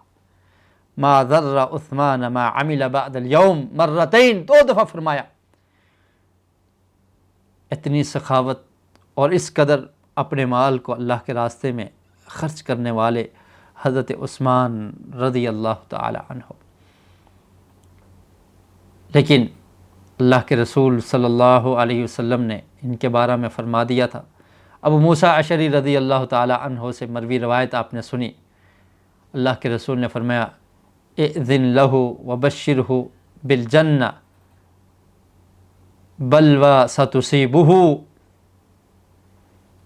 ما ضر عثمان ما عمل بعد اليوم، مرتين، 2 دفعہ فرمایا۔ اتنی سخاوت اور اس قدر اپنے مال کو اللہ کے راستے میں خرچ کرنے والے حضرت عثمان رضی اللہ تعالی عنہ، لیکن اللہ کے رسول صلی اللہ علیہ وسلم نے ان کے بارے میں فرما دیا تھا۔ ابو موسیٰ اشعری رضی اللہ تعالی عنہ سے مروی روایت آپ نے سنی، اللہ کے رسول نے فرمایا، اذن لہ وبشرہ بالجنہ بلوى ستصیبہ،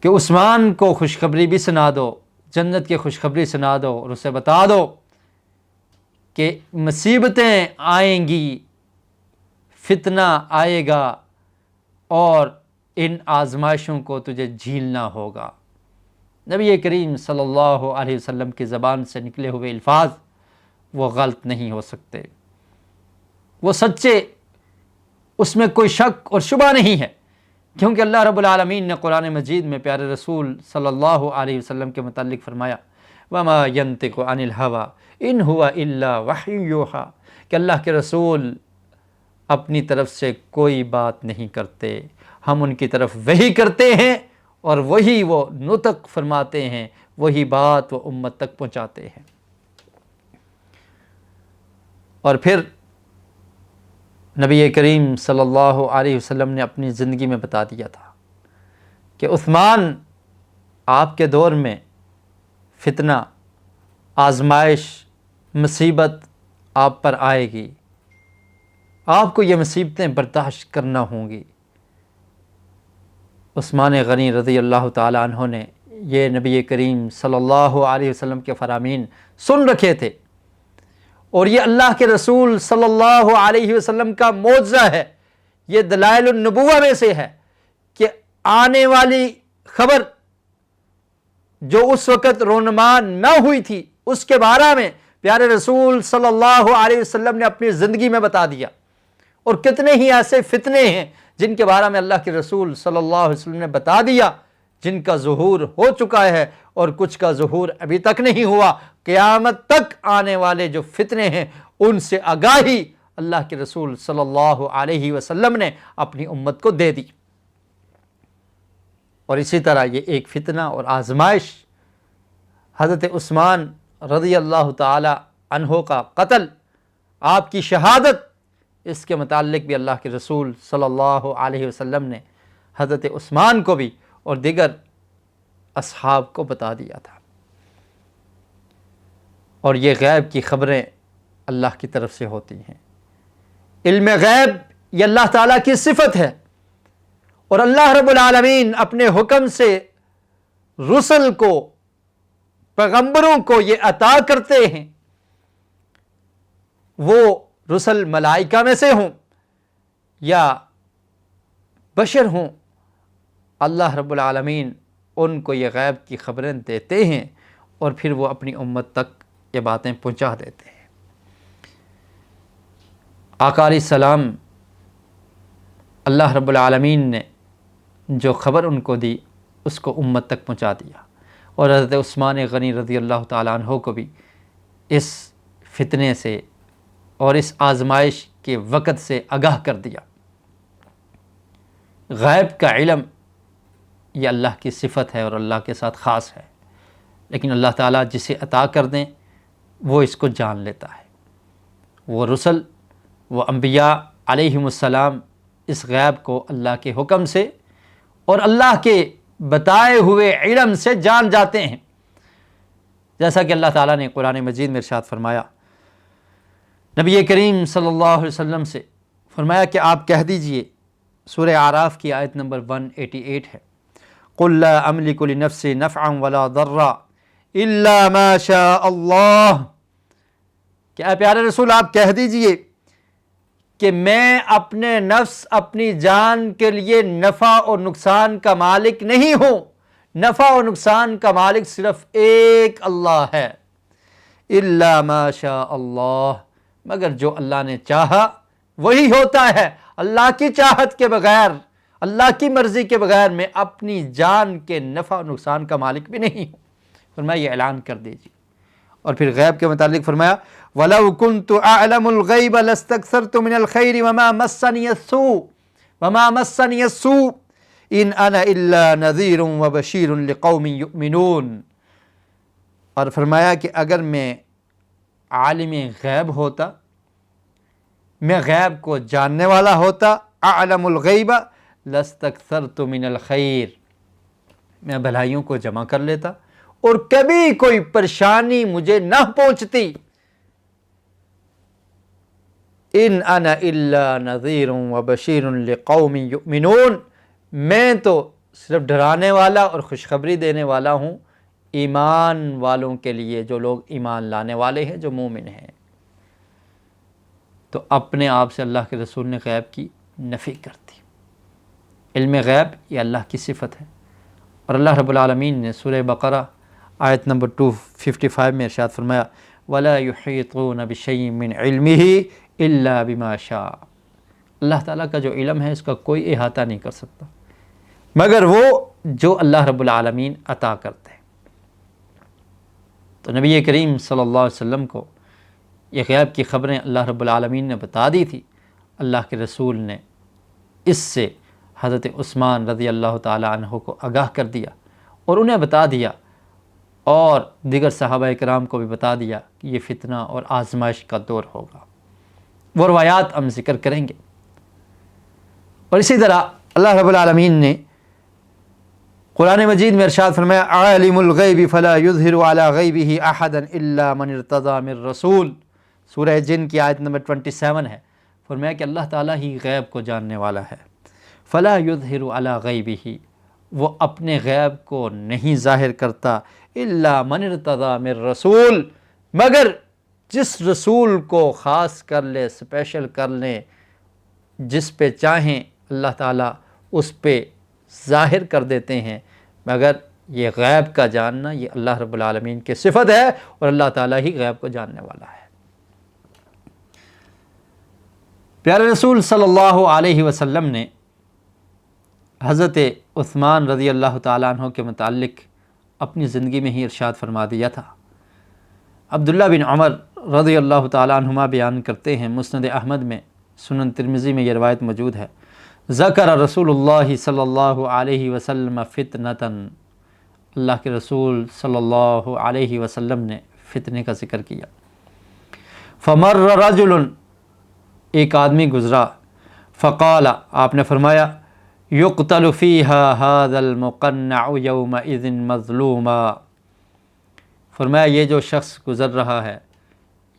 کہ عثمان کو خوشخبری بھی سنا دو، جنت کی خوشخبری سنا دو، اور اسے بتا دو کہ مصیبتیں آئیں گی، فتنہ آئے گا، اور ان آزمائشوں کو تجھے جھیلنا ہوگا۔ نبی کریم صلی اللہ علیہ وسلم کی زبان سے نکلے ہوئے الفاظ وہ غلط نہیں ہو سکتے، وہ سچے، اس میں کوئی شک اور شبہ نہیں ہے، کیونکہ اللہ رب العالمین نے قرآن مجید میں پیارے رسول صلی اللہ علیہ وسلم کے متعلق فرمایا، وَمَا يَنطِقُ عَنِ الْهَوَىٰ إِنْ هُوَ إِلَّا وَحْيٌ يُوحَىٰ، کہ اللہ کے رسول اپنی طرف سے کوئی بات نہیں کرتے، ہم ان کی طرف وحی کرتے ہیں اور وہی وہ نطق فرماتے ہیں، وہی بات وہ امت تک پہنچاتے ہیں۔ اور پھر نبی کریم صلی اللہ علیہ وسلم نے اپنی زندگی میں بتا دیا تھا کہ عثمان، آپ کے دور میں فتنہ، آزمائش، مصیبت آپ پر آئے گی، آپ کو یہ مصیبتیں برداشت کرنا ہوں گی۔ عثمان غنی رضی اللہ تعالی عنہ نے یہ نبی کریم صلی اللہ علیہ وسلم کے فرامین سن رکھے تھے، اور یہ اللہ کے رسول صلی اللہ علیہ وسلم کا معجزہ ہے، یہ دلائل النبوہ میں سے ہے کہ آنے والی خبر جو اس وقت رونما نہ ہوئی تھی اس کے بارے میں پیارے رسول صلی اللہ علیہ وسلم نے اپنی زندگی میں بتا دیا۔ اور کتنے ہی ایسے فتنے ہیں جن کے بارے میں اللہ کے رسول صلی اللہ علیہ وسلم نے بتا دیا، جن کا ظہور ہو چکا ہے اور کچھ کا ظہور ابھی تک نہیں ہوا۔ قیامت تک آنے والے جو فتنے ہیں ان سے آگاہی اللہ کے رسول صلی اللہ علیہ وسلم نے اپنی امت کو دے دی۔ اور اسی طرح یہ ایک فتنہ اور آزمائش حضرت عثمان رضی اللہ تعالی عنہ کا قتل، آپ کی شہادت، اس کے متعلق بھی اللہ کے رسول صلی اللہ علیہ وسلم نے حضرت عثمان کو بھی اور دیگر اصحاب کو بتا دیا تھا۔ اور یہ غیب کی خبریں اللہ کی طرف سے ہوتی ہیں۔ علم غیب یہ اللہ تعالیٰ کی صفت ہے، اور اللہ رب العالمین اپنے حکم سے رسل کو، پیغمبروں کو یہ عطا کرتے ہیں، وہ رسل ملائکہ میں سے ہوں یا بشر ہوں، اللہ رب العالمین ان کو یہ غیب کی خبریں دیتے ہیں اور پھر وہ اپنی امت تک یہ باتیں پہنچا دیتے ہیں۔ آقا علیہ السلام اللہ رب العالمین نے جو خبر ان کو دی اس کو امت تک پہنچا دیا، اور حضرت عثمان غنی رضی اللہ تعالیٰ عنہ کو بھی اس فتنے سے اور اس آزمائش کے وقت سے آگاہ کر دیا۔ غیب کا علم یہ اللہ کی صفت ہے اور اللہ کے ساتھ خاص ہے، لیکن اللہ تعالیٰ جسے عطا کر دیں وہ اس کو جان لیتا ہے۔ وہ رسل، وہ انبیاء علیہم السلام اس غیب کو اللہ کے حکم سے اور اللہ کے بتائے ہوئے علم سے جان جاتے ہیں، جیسا کہ اللہ تعالیٰ نے قرآن مجید میں ارشاد فرمایا، نبی کریم صلی اللہ علیہ وسلم سے فرمایا کہ آپ کہہ دیجئے، سورہ اعراف کی آیت نمبر 188 ہے، قُلْ لَا أَمْلِكُ لِنَفْسِي نَفْعًا وَلَا ضَرًّا إِلَّا مَا شَاءَ اللَّهُ، کہ اے پیارے رسول آپ کہہ دیجئے کہ میں اپنے نفس، اپنی جان کے لیے نفع اور نقصان کا مالک نہیں ہوں، نفع اور نقصان کا مالک صرف ایک اللہ ہے، الا ما شاء اللہ، مگر جو اللہ نے چاہا وہی ہوتا ہے۔ اللہ کی چاہت کے بغیر، اللہ کی مرضی کے بغیر میں اپنی جان کے نفع اور نقصان کا مالک بھی نہیں ہوں۔ فرمایا یہ اعلان کر دیجیے۔ اور پھر غیب کے متعلق فرمایا وَلَوْ كُنْتُ أَعْلَمُ الْغَيْبَ لَاسْتَكْثَرْتُ مِنَ الْخَيْرِ وَمَا مَسَّنِيَ السُّوءُ إِنْ أَنَا إِلَّا نَذِيرٌ وَبَشِيرٌ لِقَوْمٍ يُؤْمِنُونَ، اور فرمایا کہ اگر میں عالم غیب ہوتا، میں غیب کو جاننے والا ہوتا، اعلم الغیب لاستکثرت من الخیر، میں بھلائیوں کو جمع کر لیتا اور کبھی کوئی پریشانی مجھے نہ پہنچتی۔ ان انا الا نذیر وبشیر لقوم یؤمنون، میں تو صرف ڈرانے والا اور خوشخبری دینے والا ہوں ایمان والوں کے لیے، جو لوگ ایمان لانے والے ہیں، جو مومن ہیں۔ تو اپنے آپ سے اللہ کے رسول نے غیب کی نفی کر دی۔ علم غیب یہ اللہ کی صفت ہے، اور اللہ رب العالمین نے سورہ بقرہ آیت نمبر 255 میں ارشاد فرمایا وَلَا يُحِيطُونَ بِشَيْءٍ مِّنْ عِلْمِهِ إِلَّا بِمَا شَاءَ، اللہ تعالیٰ کا جو علم ہے اس کا کوئی احاطہ نہیں کر سکتا مگر وہ جو اللہ رب العالمین عطا کرتے ہیں۔ تو نبی کریم صلی اللہ علیہ وسلم کو یہ غیب کی خبریں اللہ رب العالمین نے بتا دی تھی۔ اللہ کے رسول نے اس سے حضرت عثمان رضی اللہ تعالی عنہ کو آگاہ کر دیا اور انہیں بتا دیا، اور دیگر صحابہ کرام کو بھی بتا دیا کہ یہ فتنہ اور آزمائش کا دور ہوگا۔ وہ روایات ہم ذکر کریں گے۔ اور اسی طرح اللہ رب العالمین نے قرآن مجید میں ارشاد فرمایا عالم الغیب فلا یظہر علی غیبہ احدا الا من ارتضی من رسول، سورہ جن کی آیت نمبر 27 ہے۔ فرمایا کہ اللہ تعالیٰ ہی غیب کو جاننے والا ہے، فلا یظہر علی غیبہ، وہ اپنے غیب کو نہیں ظاہر کرتا، الا من ارتضی من رسول، مگر جس رسول کو خاص کر لے، اسپیشل کر لیں، جس پہ چاہیں اللہ تعالیٰ اس پہ ظاہر کر دیتے ہیں، مگر یہ غیب کا جاننا یہ اللہ رب العالمین کی صفت ہے، اور اللہ تعالیٰ ہی غیب کو جاننے والا ہے۔ پیارے رسول صلی اللہ علیہ وسلم نے حضرت عثمان رضی اللہ تعالیٰ عنہ کے متعلق اپنی زندگی میں ہی ارشاد فرما دیا تھا۔ عبداللہ بن عمر رضی اللہ تعالیٰ عنہما بیان کرتے ہیں، مسند احمد میں، سنن ترمذی میں یہ روایت موجود ہے، ذکر رسول اللہ صلی اللہ علیہ وسلم فتنتاً، اللہ کے رسول صلی اللہ علیہ وسلم نے فتنے کا ذکر کیا۔ فمر رجل، ایک آدمی گزرا، فقال، آپ نے فرمایا، یقتل فیہا ھذا المقنع یومئذ مظلوما، فرمایا یہ جو شخص گزر رہا ہے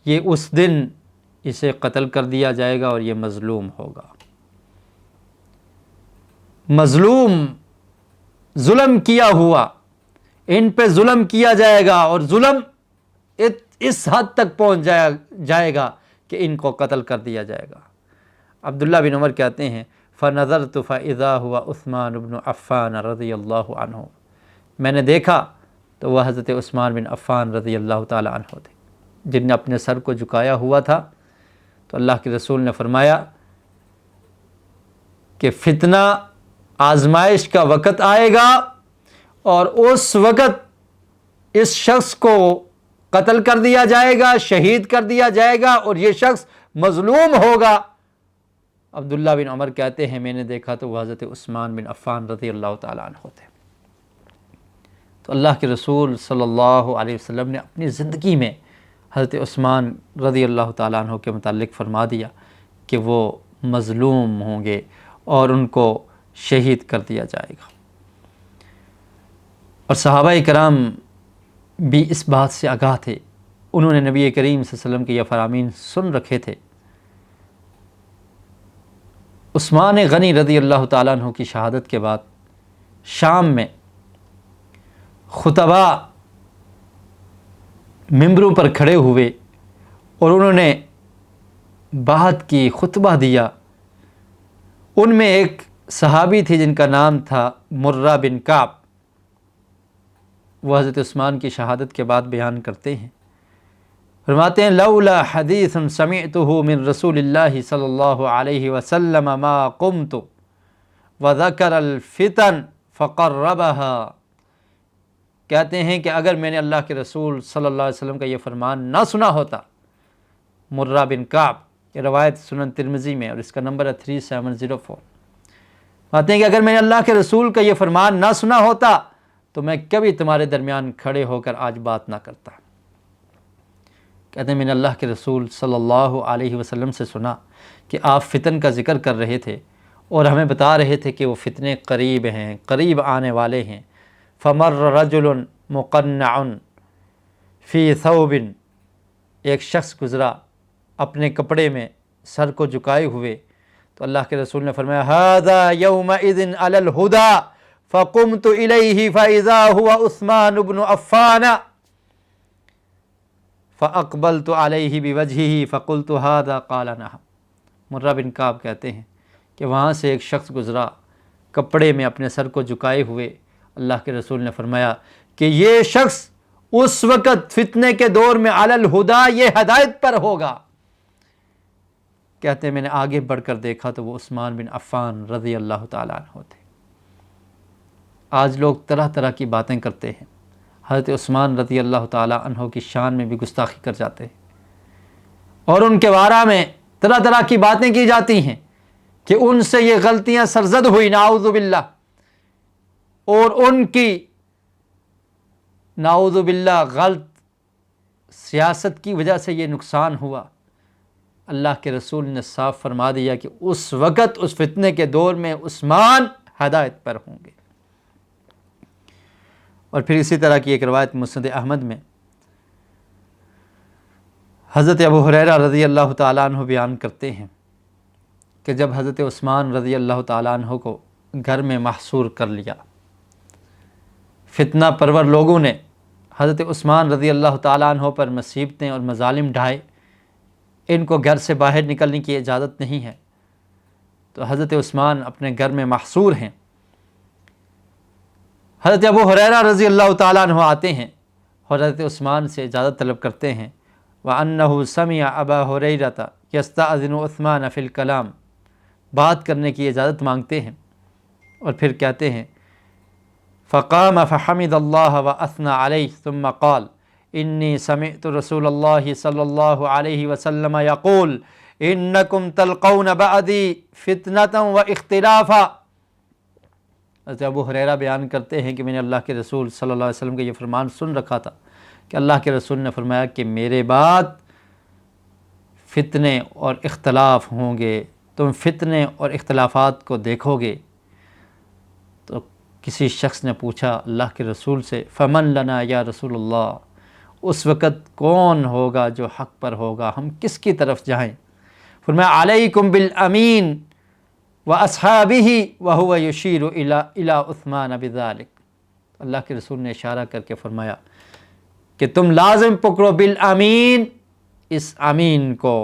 یہ اس دن اسے قتل کر دیا جائے گا اور یہ مظلوم ہوگا۔ مظلوم، ظلم کیا ہوا، ان پہ ظلم کیا جائے گا، اور ظلم اس حد تک پہنچ جائے گا کہ ان کو قتل کر دیا جائے گا۔ عبداللہ بن عمر کہتے ہیں، فَنَظَرْتُ فَإِذَا هُوَ عثمان بن عفان رضی اللہ عنہ، میں نے دیکھا تو وہ حضرت عثمان بن عفان رضی اللہ تعالی عنہ تھے، جن نے اپنے سر کو جھکایا ہوا تھا۔ تو اللہ کے رسول نے فرمایا کہ فتنہ، آزمائش کا وقت آئے گا، اور اس وقت اس شخص کو قتل کر دیا جائے گا، شہید کر دیا جائے گا، اور یہ شخص مظلوم ہوگا۔ عبداللہ بن عمر کہتے ہیں، میں نے دیکھا تو وہ حضرت عثمان بن عفان رضی اللہ تعالیٰ عنہ تھے۔ تو اللہ کے رسول صلی اللہ علیہ وسلم نے اپنی زندگی میں حضرت عثمان رضی اللہ تعالیٰ عنہ کے متعلق فرما دیا کہ وہ مظلوم ہوں گے اور ان کو شہید کر دیا جائے گا۔ اور صحابہ کرام بھی اس بات سے آگاہ تھے، انہوں نے نبی کریم صلی اللہ علیہ وسلم کے یہ فرامین سن رکھے تھے۔ عثمان غنی رضی اللہ تعالیٰ عنہ کی شہادت کے بعد شام میں خطباء ممبروں پر کھڑے ہوئے اور انہوں نے بات کی، خطبہ دیا۔ ان میں ایک صحابی تھے جن کا نام تھا مرہ بن کعب، وہ حضرت عثمان کی شہادت کے بعد بیان کرتے ہیں، فرماتے ہیں، لولا حدیث سمعته من رسول اللہ صلی اللہ علیہ وسلم ما قمت وذکر الفتن فقربها، کہتے ہیں کہ اگر میں نے اللہ کے رسول صلی اللہ علیہ وسلم کا یہ فرمان نہ سنا ہوتا، مرہ بن کعب، یہ روایت سنن ترمذی میں، اور اس کا نمبر ہے 3704، کہتے ہیں کہ اگر میں نے اللہ کے رسول کا یہ فرمان نہ سنا ہوتا تو میں کبھی تمہارے درمیان کھڑے ہو کر آج بات نہ کرتا۔ کہتے ہیں میں نے اللہ کے رسول صلی اللہ علیہ وسلم سے سنا کہ آپ فتن کا ذکر کر رہے تھے اور ہمیں بتا رہے تھے کہ وہ فتنے قریب ہیں، قریب آنے والے ہیں۔ فمر رجل مقنع فی ثوب، ایک شخص گزرا اپنے کپڑے میں سر کو جھکائے ہوئے، تو اللہ کے رسول نے فرمایا، ھذا یومئذ علی الہدی فقمت الیہ فاذا هو عثمان بن عفان فاقبلت علیہ بوجہہ فقلت ھذا قال نعم۔ مرہ بن کعب کہتے ہیں کہ وہاں سے ایک شخص گزرا کپڑے میں اپنے سر کو جھکائے ہوئے، اللہ کے رسول نے فرمایا کہ یہ شخص اس وقت فتنے کے دور میں علی الہدی، یہ ہدایت پر ہوگا۔ کہتے ہیں میں نے آگے بڑھ کر دیکھا تو وہ عثمان بن عفان رضی اللہ تعالیٰ عنہ تھے۔ آج لوگ طرح طرح کی باتیں کرتے ہیں، حضرت عثمان رضی اللہ تعالیٰ عنہ کی شان میں بھی گستاخی کر جاتے ہیں، اور ان کے بارے میں طرح طرح کی باتیں کی جاتی ہیں کہ ان سے یہ غلطیاں سرزد ہوئی، نعوذ باللہ، اور ان کی نعوذ باللہ غلط سیاست کی وجہ سے یہ نقصان ہوا۔ اللہ کے رسول نے صاف فرما دیا کہ اس وقت، اس فتنے کے دور میں عثمان ہدایت پر ہوں گے۔ اور پھر اسی طرح کی ایک روایت مسند احمد میں حضرت ابو ہریرہ رضی اللہ تعالیٰ عنہ بیان کرتے ہیں کہ جب حضرت عثمان رضی اللہ تعالیٰ عنہ کو گھر میں محصور کر لیا، فتنہ پرور لوگوں نے حضرت عثمان رضی اللہ تعالیٰ عنہ پر مصیبتیں اور مظالم ڈھائے، ان کو گھر سے باہر نکلنے کی اجازت نہیں ہے، تو حضرت عثمان اپنے گھر میں محصور ہیں۔ حضرت ابو ہریرہ رضی اللہ تعالیٰ عنہ آتے ہیں، حضرت عثمان سے اجازت طلب کرتے ہیں، وَأَنَّهُ سَمِعَ أَبَا هُرَيْرَةَ يَسْتَأْذِنُ عُثْمَانَ فِي الْكَلَامِ، بات کرنے کی اجازت مانگتے ہیں، اور پھر کہتے ہیں فقام فحمد اللہ وأثنى علیہ ثم قال انی سمعت رسول اللہ صلی اللہ علیہ وسلم یقول انکم تلقون بعدی فتنة واختلافا۔ حضرت ابو ہریرہ بیان کرتے ہیں کہ میں نے اللہ کے رسول صلی اللہ علیہ وسلم کا یہ فرمان سن رکھا تھا کہ اللہ کے رسول نے فرمایا کہ میرے بعد فتنے اور اختلاف ہوں گے، تم فتنے اور اختلافات کو دیکھو گے۔ تو کسی شخص نے پوچھا اللہ کے رسول سے فمن لنا یا رسول اللہ، اس وقت کون ہوگا جو حق پر ہوگا، ہم کس کی طرف جائیں؟ فرمایا علیکم بالامین واصحابہ وہو یشیر الی عثمان بذلک۔ اللہ کے رسول نے اشارہ کر کے فرمایا کہ تم لازم پکڑو بالامین، اس امین کو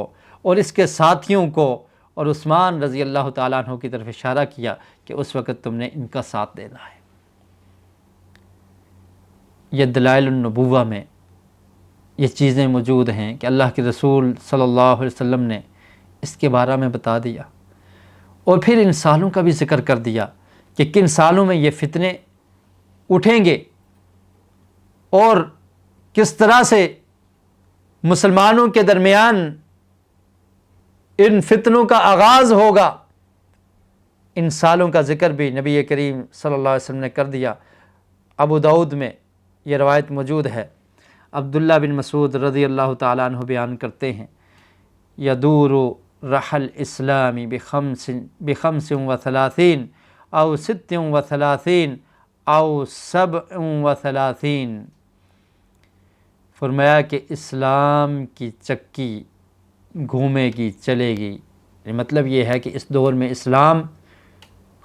اور اس کے ساتھیوں کو، اور عثمان رضی اللہ تعالیٰ عنہ کی طرف اشارہ کیا کہ اس وقت تم نے ان کا ساتھ دینا ہے۔ یہ دلائل النبوہ میں یہ چیزیں موجود ہیں کہ اللہ کے رسول صلی اللہ علیہ وسلم نے اس کے بارے میں بتا دیا، اور پھر ان سالوں کا بھی ذکر کر دیا کہ کن سالوں میں یہ فتنے اٹھیں گے اور کس طرح سے مسلمانوں کے درمیان ان فتنوں کا آغاز ہوگا۔ ان سالوں کا ذکر بھی نبی کریم صلی اللہ علیہ وسلم نے کر دیا۔ ابو داؤد میں یہ روایت موجود ہے، عبداللہ بن مسعود رضی اللہ تعالیٰ عنہ بیان کرتے ہیں یدور رحل اسلامی بخمس و ثلاثین او ست و ثلاثین او سبع و ثلاثین۔ فرمایا کہ اسلام کی چکی گھومے گی، چلے گی، مطلب یہ ہے کہ اس دور میں اسلام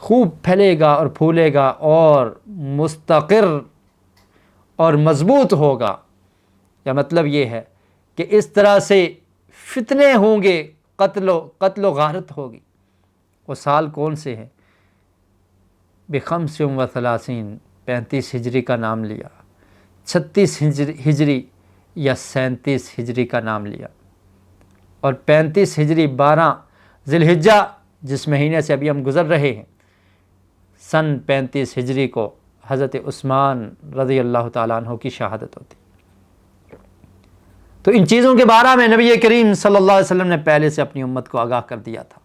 خوب پھیلے گا اور پھولے گا اور مستقر اور مضبوط ہوگا۔ یا مطلب یہ ہے کہ اس طرح سے فتنے ہوں گے، قتل و غارت ہوگی۔ وہ سال کون سے ہیں؟ بخمس و ثلاثین، 35 ہجری کا نام لیا، 36 ہجری یا 37 ہجری کا نام لیا، اور 35 ہجری 12 ذی الحجہ جس مہینے سے ابھی ہم گزر رہے ہیں، سن 35 ہجری کو حضرت عثمان رضی اللہ تعالیٰ عنہ کی شہادت ہوتی۔ تو ان چیزوں کے بارے میں نبی کریم صلی اللہ علیہ وسلم نے پہلے سے اپنی امت کو آگاہ کر دیا تھا،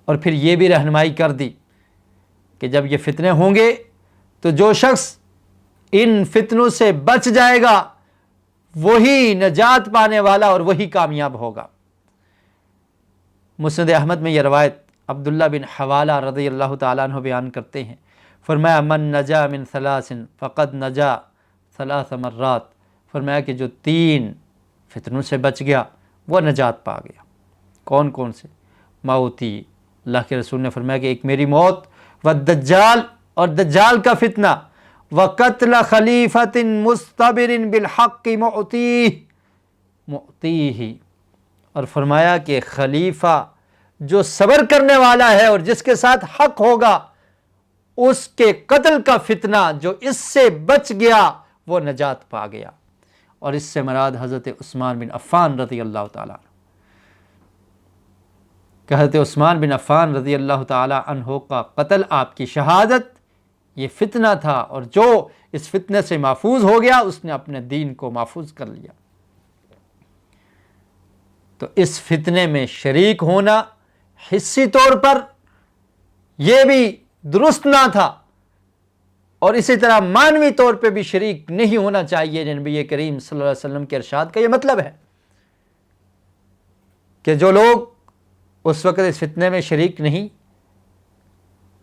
اور پھر یہ بھی رہنمائی کر دی کہ جب یہ فتنے ہوں گے تو جو شخص ان فتنوں سے بچ جائے گا وہی نجات پانے والا اور وہی کامیاب ہوگا۔ مسند احمد میں یہ روایت عبداللہ بن حوالہ رضی اللہ تعالیٰ عنہ بیان کرتے ہیں، فرمایا من نجا من ثلاث فقد نجا 3 مرات۔ فرمایا کہ جو 3 فتنوں سے بچ گیا وہ نجات پا گیا۔ کون کون سے؟ موتی، اللہ کے رسول نے فرمایا کہ ایک میری موت، والدجال، اور دجال کا فتنہ، وقتل خلیفۃ مستبر بالحق معطیہ، اور فرمایا کہ خلیفہ جو صبر کرنے والا ہے اور جس کے ساتھ حق ہوگا، اس کے قتل کا فتنہ جو اس سے بچ گیا وہ نجات پا گیا۔ اور اس سے مراد حضرت عثمان بن عفان رضی اللہ تعالیٰ عنہ، کہ حضرت عثمان بن عفان رضی اللہ تعالیٰ عنہ کا قتل، آپ کی شہادت، یہ فتنہ تھا، اور جو اس فتنے سے محفوظ ہو گیا اس نے اپنے دین کو محفوظ کر لیا۔ تو اس فتنے میں شریک ہونا حصی طور پر یہ بھی درست نہ تھا، اور اسی طرح معنوی طور پہ بھی شریک نہیں ہونا چاہیے۔ نبی کریم صلی اللہ علیہ وسلم کے ارشاد کا یہ مطلب ہے کہ جو لوگ اس وقت اس فتنے میں شریک نہیں،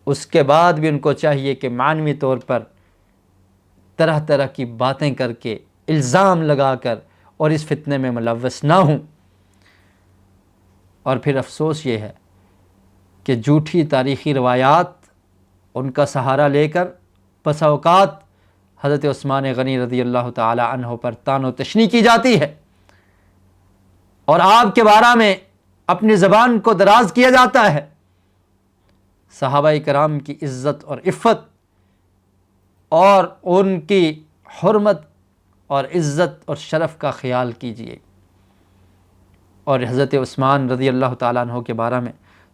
اس کے بعد بھی ان کو چاہیے کہ معنوی طور پر طرح طرح کی باتیں کر کے، الزام لگا کر، اور اس فتنے میں ملوث نہ ہوں۔ اور پھر افسوس یہ ہے کہ جھوٹی تاریخی روایات ان کا سہارا لے کر بسا اوقات حضرت عثمان غنی رضی اللہ تعالی عنہ پر طعن و تشنیع کی جاتی ہے اور آپ کے بارے میں اپنی زبان کو دراز کیا جاتا ہے، صحابہ کرام کی عزت اور عفت اور ان کی حرمت اور عزت اور شرف کا خیال کیجیے۔ اور حضرت عثمان رضی اللہ تعالیٰ عنہ کے بارے میں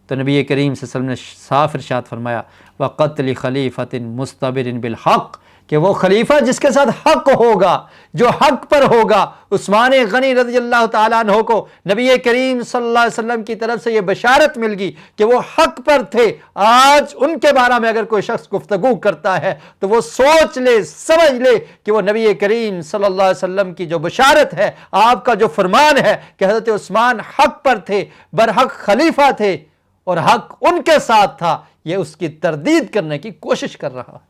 تو نبی کریم صلی اللہ علیہ وسلم نے صاف ارشاد فرمایا وَقَتْلِ خَلِيفَةٍ مُسْتَبِرٍ بِالْحَقِّ، کہ وہ خلیفہ جس کے ساتھ حق ہوگا، جو حق پر ہوگا۔ عثمان غنی رضی اللہ تعالیٰ عنہ کو نبی کریم صلی اللہ علیہ وسلم کی طرف سے یہ بشارت مل گئی کہ وہ حق پر تھے۔ آج ان کے بارے میں اگر کوئی شخص گفتگو کرتا ہے تو وہ سوچ لے، سمجھ لے کہ وہ نبی کریم صلی اللہ علیہ وسلم کی جو بشارت ہے، آپ کا جو فرمان ہے کہ حضرت عثمان حق پر تھے، برحق خلیفہ تھے اور حق ان کے ساتھ تھا، یہ اس کی تردید کرنے کی کوشش کر رہا ہے۔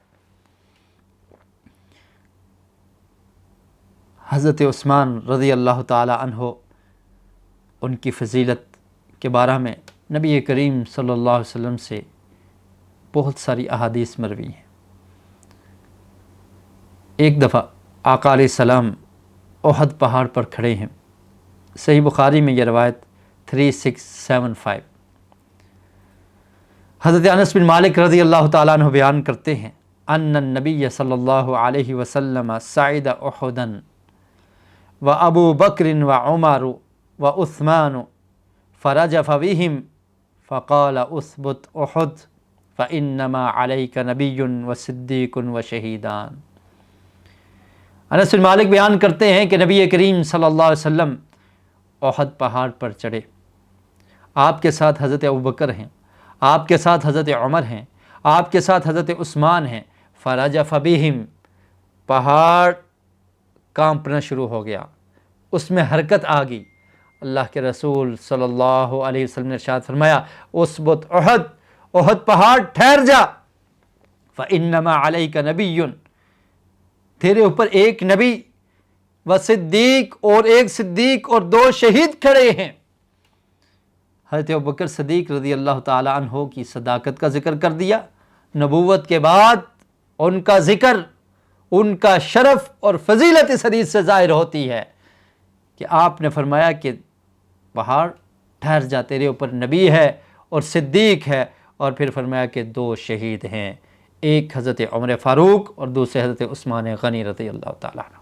حضرت عثمان رضی اللہ تعالی عنہ، ان کی فضیلت کے بارے میں نبی کریم صلی اللہ علیہ وسلم سے بہت ساری احادیث مروی ہیں۔ ایک دفعہ آقا علیہ السلام احد پہاڑ پر کھڑے ہیں، صحیح بخاری میں یہ روایت 3675۔ حضرت انس بن مالک رضی اللہ تعالیٰ عنہ بیان کرتے ہیں ان النبی صلی اللہ علیہ وسلم صعد احدا وابو بکر وعمر وعثمان فرجف بهم فقال اثبت احد فانما علیک نبی وصدیق وشہیدان۔ انس بن مالک بیان کرتے ہیں کہ نبی کریم صلی اللہ علیہ وسلم احد پہاڑ پر چڑھے، آپ کے ساتھ حضرت ابوبکر ہیں، آپ کے ساتھ حضرت عمر ہیں، آپ کے ساتھ حضرت عثمان ہیں۔ فرجف بهم، پہاڑ کانپنا شروع ہو گیا، اس میں حرکت آ گئی۔ اللہ کے رسول صلی اللہ علیہ وسلم نے ارشاد فرمایا اثبت احد، احد پہاڑ ٹھہر جا، فانما علیک نبی، تیرے اوپر ایک نبی و صدیق، اور ایک صدیق اور دو شہید کھڑے ہیں۔ حضرت ابوبکر صدیق رضی اللہ تعالی عنہ کی صداقت کا ذکر کر دیا۔ نبوت کے بعد ان کا ذکر، ان کا شرف اور فضیلت اس حدیث سے ظاہر ہوتی ہے کہ آپ نے فرمایا کہ پہاڑ ٹھہر جا، تیرے اوپر نبی ہے اور صدیق ہے، اور پھر فرمایا کہ دو شہید ہیں، ایک حضرت عمر فاروق اور دوسرے حضرت عثمان غنی رضی اللہ تعالیٰ عنہ،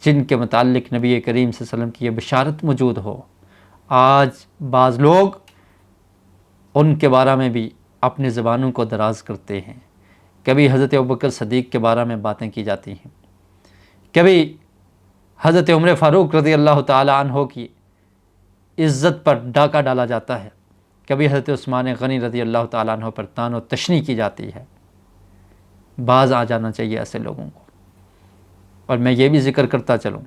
جن کے متعلق نبی کریم صلی اللہ علیہ وسلم کی یہ بشارت موجود ہو۔ آج بعض لوگ ان کے بارے میں بھی اپنی زبانوں کو دراز کرتے ہیں، کبھی حضرت ابوبکر صدیق کے بارے میں باتیں کی جاتی ہیں، کبھی حضرت عمر فاروق رضی اللہ تعالی عنہ کی عزت پر ڈاکہ ڈالا جاتا ہے، کبھی حضرت عثمان غنی رضی اللہ تعالی عنہ پر طعن و تشنیع کی جاتی ہے۔ باز آ جانا چاہیے ایسے لوگوں کو۔ اور میں یہ بھی ذکر کرتا چلوں،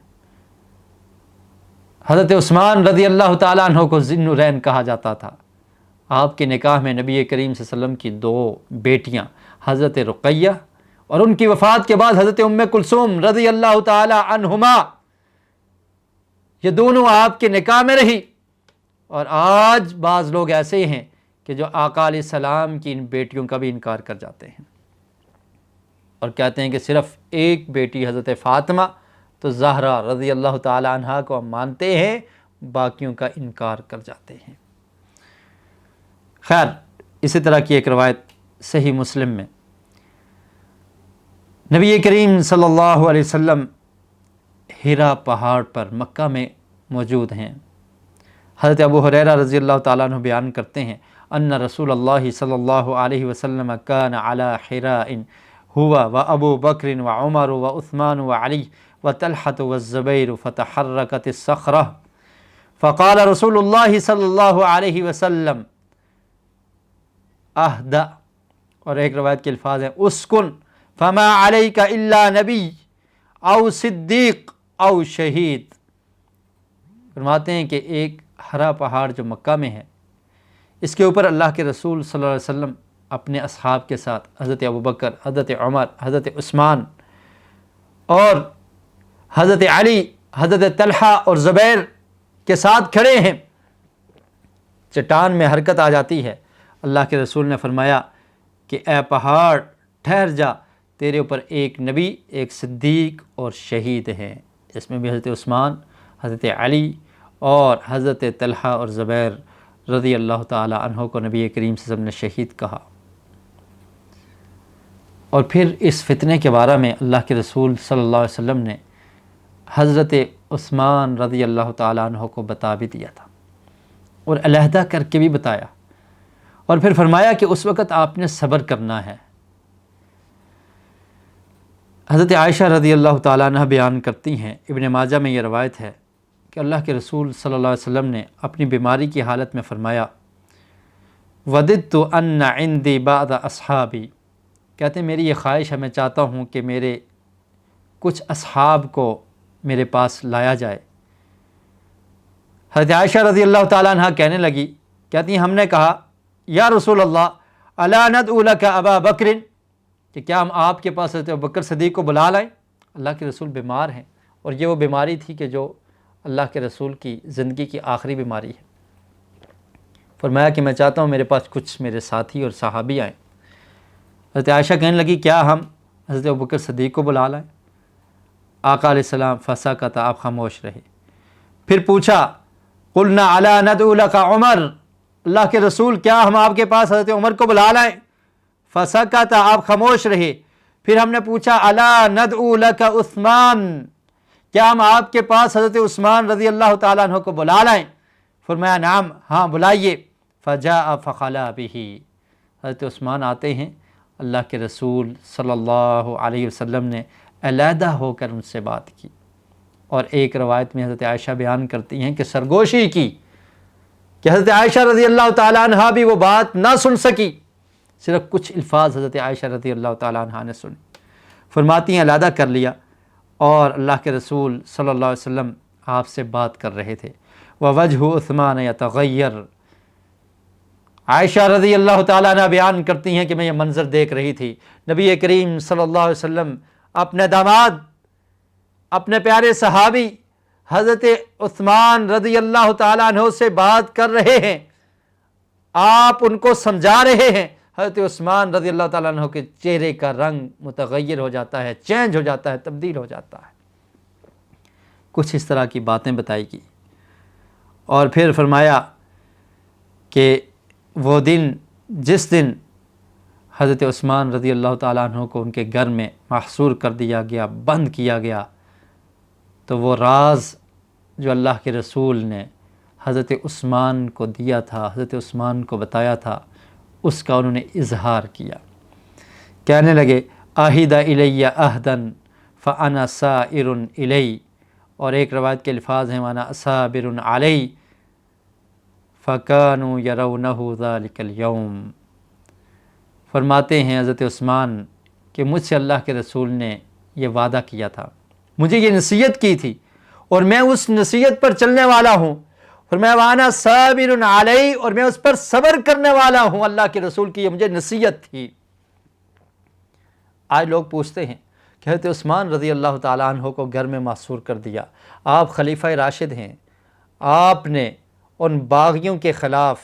حضرت عثمان رضی اللہ تعالیٰ عنہ کو ذی النورین کہا جاتا تھا۔ آپ کے نکاح میں نبی کریم صلی اللہ علیہ وسلم کی دو بیٹیاں حضرت رقیہ اور ان کی وفات کے بعد حضرت ام کلثوم رضی اللہ تعالیٰ عنہما، یہ دونوں آپ کے نکاح میں رہی۔ اور آج بعض لوگ ایسے ہیں کہ جو آقا علیہ السلام کی ان بیٹیوں کا بھی انکار کر جاتے ہیں اور کہتے ہیں کہ صرف ایک بیٹی حضرت فاطمہ تو زہرا رضی اللہ تعالی عنہا کو ہم مانتے ہیں، باقیوں کا انکار کر جاتے ہیں۔ خیر، اسی طرح کی ایک روایت صحیح مسلم میں نبی کریم صلی اللہ علیہ وسلم ہیرا پہاڑ پر مکہ میں موجود ہیں۔ حضرت ابو ہریرہ رضی اللہ تعالیٰ عنہ بیان کرتے ہیں ان رسول اللہ صلی اللہ علیہ وسلم کان علی حراء هو وابو بکر وعمر وعثمان وعلی وطلحة والزبیر فتحرکت الصخرہ فقال رسول اللہ صلی اللہ علیہ وسلم اہدأ، اور ایک روایت کے الفاظ ہیں اسکن فما علیک الا نبی او صدیق او شہید۔ فرماتے ہیں کہ ایک ہرا پہاڑ جو مکہ میں ہے، اس کے اوپر اللہ کے رسول صلی اللہ علیہ وسلم اپنے اصحاب کے ساتھ حضرت ابوبکر، حضرت عمر، حضرت عثمان اور حضرت علی، حضرت طلحہ اور زبیر کے ساتھ کھڑے ہیں۔ چٹان میں حرکت آ جاتی ہے، اللہ کے رسول نے فرمایا کہ اے پہاڑ ٹھہر جا، تیرے اوپر ایک نبی، ایک صدیق اور شہید ہیں۔ اس میں بھی حضرت عثمان، حضرت علی اور حضرت طلحہ اور زبیر رضی اللہ تعالی عنہ کو نبی کریم صلی اللہ علیہ وسلم نے شہید کہا۔ اور پھر اس فتنے کے بارے میں اللہ کے رسول صلی اللہ علیہ وسلم نے حضرت عثمان رضی اللہ تعالی عنہ کو بتا بھی دیا تھا اور علیحدہ کر کے بھی بتایا، اور پھر فرمایا کہ اس وقت آپ نے صبر کرنا ہے۔ حضرت عائشہ رضی اللہ تعالیٰ عنہ بیان کرتی ہیں، ابن ماجہ میں یہ روایت ہے کہ اللہ کے رسول صلی اللہ علیہ وسلم نے اپنی بیماری کی حالت میں فرمایا وَدِدْتُ أَنَّ عِنْدِي بَعْضَ أَصْحَابِي، کہتے ہیں میری یہ خواہش ہے، میں چاہتا ہوں کہ میرے کچھ اصحاب کو میرے پاس لایا جائے۔ حضرت عائشہ رضی اللہ تعالیٰ عنہ کہنے لگی، کہتی ہیں ہم نے کہا یا رسول اللہ الا ندعو لک ابا بکر، کہ کیا ہم آپ کے پاس حضرت ابوبکر صدیق کو بلا لائیں؟ اللہ کے رسول بیمار ہیں، اور یہ وہ بیماری تھی کہ جو اللہ کے رسول کی زندگی کی آخری بیماری ہے۔ فرمایا کہ میں چاہتا ہوں میرے پاس کچھ میرے ساتھی اور صحابی آئیں۔ حضرت عائشہ کہنے لگی کیا ہم حضرت ابوبکر صدیق کو بلا لائیں؟ آقا علیہ السلام فسکت، آپ خاموش رہے۔ پھر پوچھا قلنا الا ندعو لک عمر، اللہ کے رسول کیا ہم آپ کے پاس حضرت عمر کو بلا لائیں؟ فسکت، آپ خاموش رہے۔ پھر ہم نے پوچھا الا ندعو لک عثمان، کیا ہم آپ کے پاس حضرت عثمان رضی اللہ تعالیٰ عنہ کو بلا لائیں؟ فرمایا نعم، ہاں بلائیے۔ فجاء فخلا بہ، حضرت عثمان آتے ہیں، اللہ کے رسول صلی اللہ علیہ وسلم نے علیحدہ ہو کر ان سے بات کی، اور ایک روایت میں حضرت عائشہ بیان کرتی ہیں کہ سرگوشی کی کہ حضرت عائشہ رضی اللہ تعالیٰ عنہ بھی وہ بات نہ سن سکی، صرف کچھ الفاظ حضرت عائشہ رضی اللہ تعالیٰ عنہ نے سنی۔ فرماتی ہیں علیحدہ کر لیا، اور اللہ کے رسول صلی اللہ علیہ وسلم آپ سے بات کر رہے تھے۔ ووجہ عثمان یتغیر، عائشہ رضی اللہ تعالیٰ عنہ بیان کرتی ہیں کہ میں یہ منظر دیکھ رہی تھی، نبی کریم صلی اللہ علیہ وسلم اپنے داماد، اپنے پیارے صحابی حضرت عثمان رضی اللہ تعالیٰ عنہ سے بات کر رہے ہیں، آپ ان کو سمجھا رہے ہیں۔ حضرت عثمان رضی اللہ تعالیٰ عنہ کے چہرے کا رنگ متغیر ہو جاتا ہے، چینج ہو جاتا ہے، تبدیل ہو جاتا ہے۔ کچھ اس طرح کی باتیں بتائی گئی، اور پھر فرمایا کہ وہ دن، جس دن حضرت عثمان رضی اللہ تعالیٰ عنہ کو ان کے گھر میں محصور کر دیا گیا، بند کیا گیا، تو وہ راز جو اللہ کے رسول نے حضرت عثمان کو دیا تھا، حضرت عثمان کو بتایا تھا، اس کا انہوں نے اظہار کیا۔ کہنے لگے عہد الی عہدن فانا سائر الی، اور ایک روایت کے الفاظ ہیں وانا صابر علی فکانوا یرونہ ذلک اليوم۔ فرماتے ہیں حضرت عثمان کہ مجھ سے اللہ کے رسول نے یہ وعدہ کیا تھا، مجھے یہ نصیحت کی تھی، اور میں اس نصیحت پر چلنے والا ہوں، اور میں وانا صابر علی، اور میں اس پر صبر کرنے والا ہوں۔ اللہ کے رسول کی یہ مجھے نصیحت تھی۔ آج لوگ پوچھتے ہیں کہ حضرت عثمان رضی اللہ تعالیٰ عنہ کو گھر میں محصور کر دیا، آپ خلیفہ راشد ہیں، آپ نے ان باغیوں کے خلاف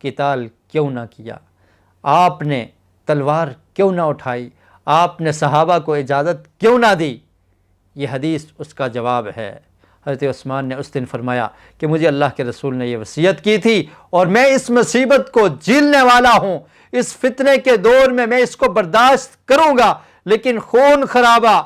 قتال کیوں نہ کیا؟ آپ نے تلوار کیوں نہ اٹھائی؟ آپ نے صحابہ کو اجازت کیوں نہ دی؟ یہ حدیث اس کا جواب ہے۔ حضرت عثمان نے اس دن فرمایا کہ مجھے اللہ کے رسول نے یہ وصیت کی تھی، اور میں اس مصیبت کو جھیلنے والا ہوں، اس فتنے کے دور میں میں اس کو برداشت کروں گا، لیکن خون خرابہ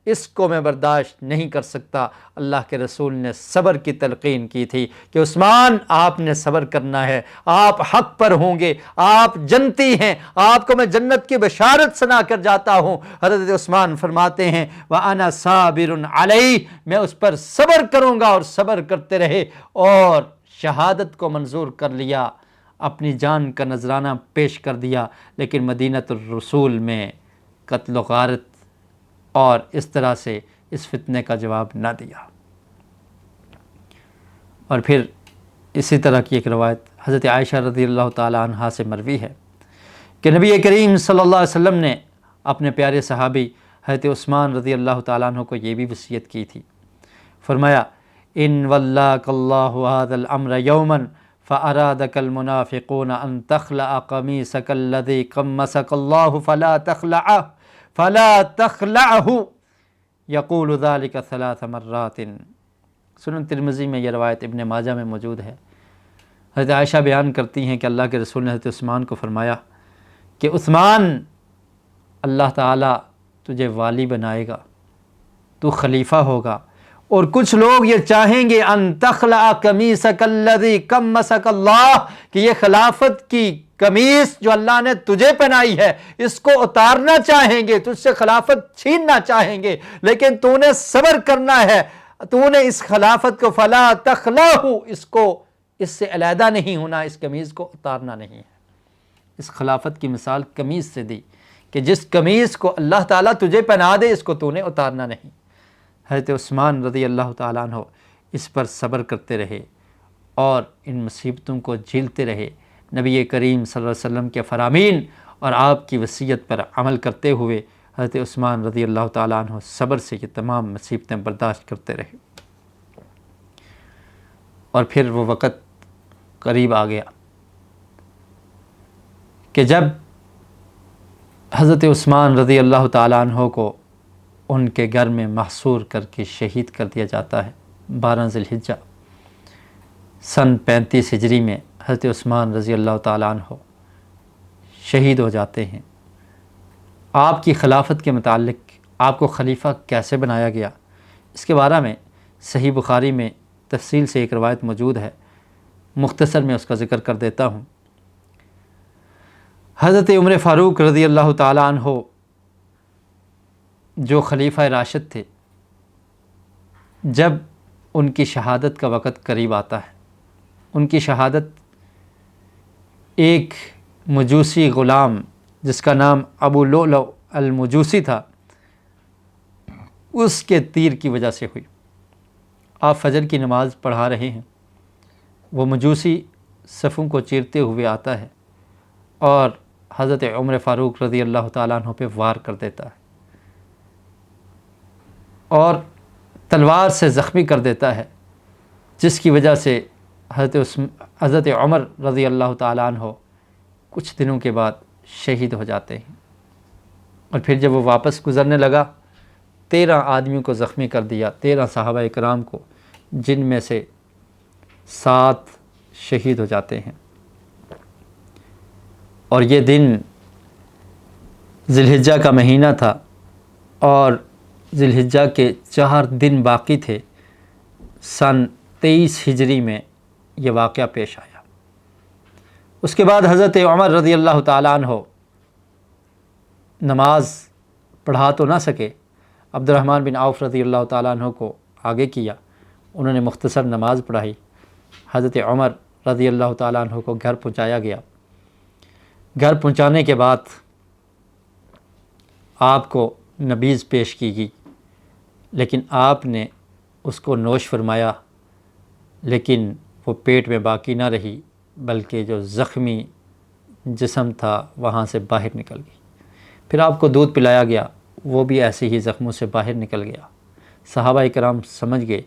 اس کو میں برداشت نہیں کر سکتا۔ اللہ کے رسول نے صبر کی تلقین کی تھی کہ عثمان آپ نے صبر کرنا ہے، آپ حق پر ہوں گے، آپ جنتی ہیں، آپ کو میں جنت کی بشارت سنا کر جاتا ہوں۔ حضرت عثمان فرماتے ہیں وَأَنَا صَابِرٌ عَلَيْهِ، میں اس پر صبر کروں گا، اور صبر کرتے رہے، اور شہادت کو منظور کر لیا، اپنی جان کا نذرانہ پیش کر دیا، لیکن مدینۃ الرسول میں قتل و غارت اور اس طرح سے اس فتنے کا جواب نہ دیا۔ اور پھر اسی طرح کی ایک روایت حضرت عائشہ رضی اللہ تعالی عنہا سے مروی ہے کہ نبی کریم صلی اللہ علیہ وسلم نے اپنے پیارے صحابی حضرت عثمان رضی اللہ تعالیٰ عنہ کو یہ بھی وصیت کی تھی۔ فرمایا ان ولاک اللہ ھذا الامر یوما فارادک المنافقون ان تخلع قمیصک الذی قمصک اللہ فلا تخلعہ فلا تخلعه یقول ذلك 3 مرات۔ سنن ترمذی میں یہ روایت ابن ماجہ میں موجود ہے۔ حضرت عائشہ بیان کرتی ہیں کہ اللہ کے رسول نے حضرت عثمان کو فرمایا کہ عثمان، اللہ تعالیٰ تجھے والی بنائے گا، تو خلیفہ ہوگا، اور کچھ لوگ یہ چاہیں گے ان تخلع قمیصک الذی کمسک اللہ، کہ یہ خلافت کی قمیص جو اللہ نے تجھے پہنائی ہے اس کو اتارنا چاہیں گے، تجھ سے خلافت چھیننا چاہیں گے، لیکن تو نے صبر کرنا ہے، تو نے اس خلافت کو فلا تخلعہ، اس سے علیحدہ نہیں ہونا، اس قمیص کو اتارنا نہیں ہے۔ اس خلافت کی مثال قمیص سے دی کہ جس قمیص کو اللہ تعالیٰ تجھے پہنا دے اس کو تو نے اتارنا نہیں۔ حضرت عثمان رضی اللہ تعالیٰ عنہ اس پر صبر کرتے رہے اور ان مصیبتوں کو جھیلتے رہے، نبی کریم صلی اللہ علیہ وسلم کے فرامین اور آپ کی وصیت پر عمل کرتے ہوئے حضرت عثمان رضی اللہ تعالیٰ عنہ صبر سے یہ تمام مصیبتیں برداشت کرتے رہے۔ اور پھر وہ وقت قریب آ گیا کہ جب حضرت عثمان رضی اللہ تعالیٰ عنہ کو ان کے گھر میں محصور کر کے شہید کر دیا جاتا ہے۔ 12 ذی الحجہ سن 35 ہجری میں حضرت عثمان رضی اللہ تعالیٰ عنہ شہید ہو جاتے ہیں۔ آپ کی خلافت کے متعلق آپ کو خلیفہ کیسے بنایا گیا، اس کے بارے میں صحیح بخاری میں تفصیل سے ایک روایت موجود ہے، مختصر میں اس کا ذکر کر دیتا ہوں۔ حضرت عمر فاروق رضی اللہ تعالیٰ عنہ جو خلیفہ راشد تھے، جب ان کی شہادت کا وقت قریب آتا ہے، ان کی شہادت ایک مجوسی غلام جس کا نام ابو لؤلؤ المجوسی تھا، اس کے تیر کی وجہ سے ہوئی۔ آپ فجر کی نماز پڑھا رہے ہیں، وہ مجوسی صفوں کو چیرتے ہوئے آتا ہے اور حضرت عمر فاروق رضی اللہ تعالیٰ عنہ پہ وار کر دیتا ہے اور تلوار سے زخمی کر دیتا ہے، جس کی وجہ سے حضرت عمر رضی اللہ تعالیٰ عنہ کچھ دنوں کے بعد شہید ہو جاتے ہیں۔ اور پھر جب وہ واپس گزرنے لگا، 13 آدمیوں کو زخمی کر دیا، 13 صحابہ اکرام کو، جن میں سے 7 شہید ہو جاتے ہیں۔ اور یہ دن ذی الحجہ کا مہینہ تھا اور ذی الحجہ کے 4 دن باقی تھے۔ سن 23 ہجری میں یہ واقعہ پیش آیا۔ اس کے بعد حضرت عمر رضی اللہ تعالیٰ عنہ نماز پڑھا تو نہ سکے، عبد الرحمن بن عوف رضی اللہ تعالیٰ عنہ کو آگے کیا، انہوں نے مختصر نماز پڑھائی۔ حضرت عمر رضی اللہ تعالیٰ عنہ کو گھر پہنچایا گیا۔ گھر پہنچانے کے بعد آپ کو نبیذ پیش کی گئی، لیکن آپ نے اس کو نوش فرمایا، لیکن وہ پیٹ میں باقی نہ رہی، بلکہ جو زخمی جسم تھا وہاں سے باہر نکل گئی۔ پھر آپ کو دودھ پلایا گیا، وہ بھی ایسے ہی زخموں سے باہر نکل گیا۔ صحابہ کرام سمجھ گئے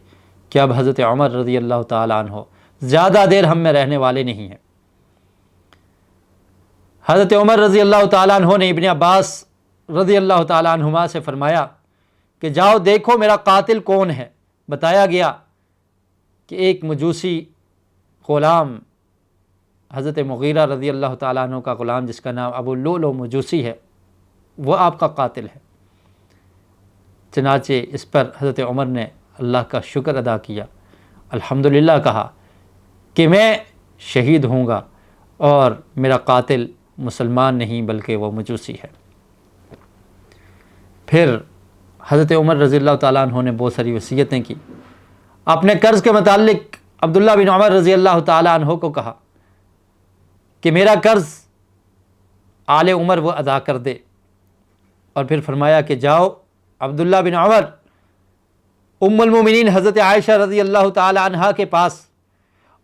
کہ اب حضرت عمر رضی اللہ تعالیٰ عنہ زیادہ دیر ہم میں رہنے والے نہیں ہیں۔ حضرت عمر رضی اللہ تعالیٰ عنہ نے ابن عباس رضی اللہ تعالیٰ عنہما سے فرمایا کہ جاؤ دیکھو میرا قاتل کون ہے۔ بتایا گیا کہ ایک مجوسی غلام، حضرت مغیرہ رضی اللہ تعالیٰ عنہ کا غلام جس کا نام ابو لؤلؤ مجوسی ہے، وہ آپ کا قاتل ہے۔ چنانچہ اس پر حضرت عمر نے اللہ کا شکر ادا کیا، الحمدللہ کہا کہ میں شہید ہوں گا اور میرا قاتل مسلمان نہیں بلکہ وہ مجوسی ہے۔ پھر حضرت عمر رضی اللہ تعالیٰ عنہ نے بہت ساری وصیتیں کی۔ اپنے قرض کے متعلق عبداللہ بن عمر رضی اللہ تعالیٰ عنہ کو کہا کہ میرا قرض آل عمر وہ ادا کر دے، اور پھر فرمایا کہ جاؤ عبداللہ بن عمر ام المومنین حضرت عائشہ رضی اللہ تعالی عنہا کے پاس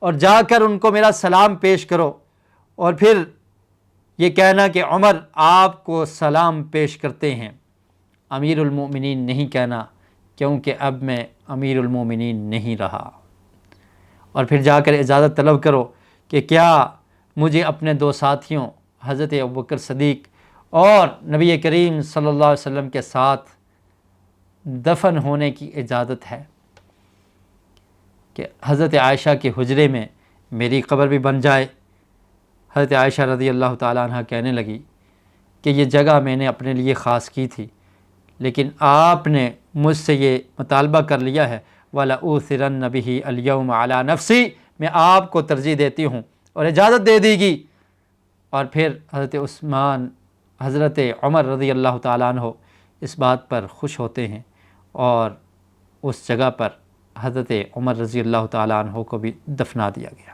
اور جا کر ان کو میرا سلام پیش کرو، اور پھر یہ کہنا کہ عمر آپ کو سلام پیش کرتے ہیں، امیر المومنین نہیں کہنا، کیونکہ اب میں امیر المومنین نہیں رہا۔ اور پھر جا کر اجازت طلب کرو کہ کیا مجھے اپنے 2 ساتھیوں حضرت ابوبکر صدیق اور نبی کریم صلی اللہ علیہ وسلم کے ساتھ دفن ہونے کی اجازت ہے کہ حضرت عائشہ کے حجرے میں میری قبر بھی بن جائے۔ حضرت عائشہ رضی اللہ تعالیٰ عنہ کہنے لگی کہ یہ جگہ میں نے اپنے لیے خاص کی تھی، لیکن آپ نے مجھ سے یہ مطالبہ کر لیا ہے، وَلَأُوثِرَنَّ بِهِ الْيَوْمَ عَلَى نَفْسِي، میں آپ کو ترجیح دیتی ہوں، اور اجازت دے دی گی۔ اور پھر حضرت عمر رضی اللہ تعالیٰ عنہ اس بات پر خوش ہوتے ہیں، اور اس جگہ پر حضرت عمر رضی اللہ تعالیٰ عنہ کو بھی دفنا دیا گیا۔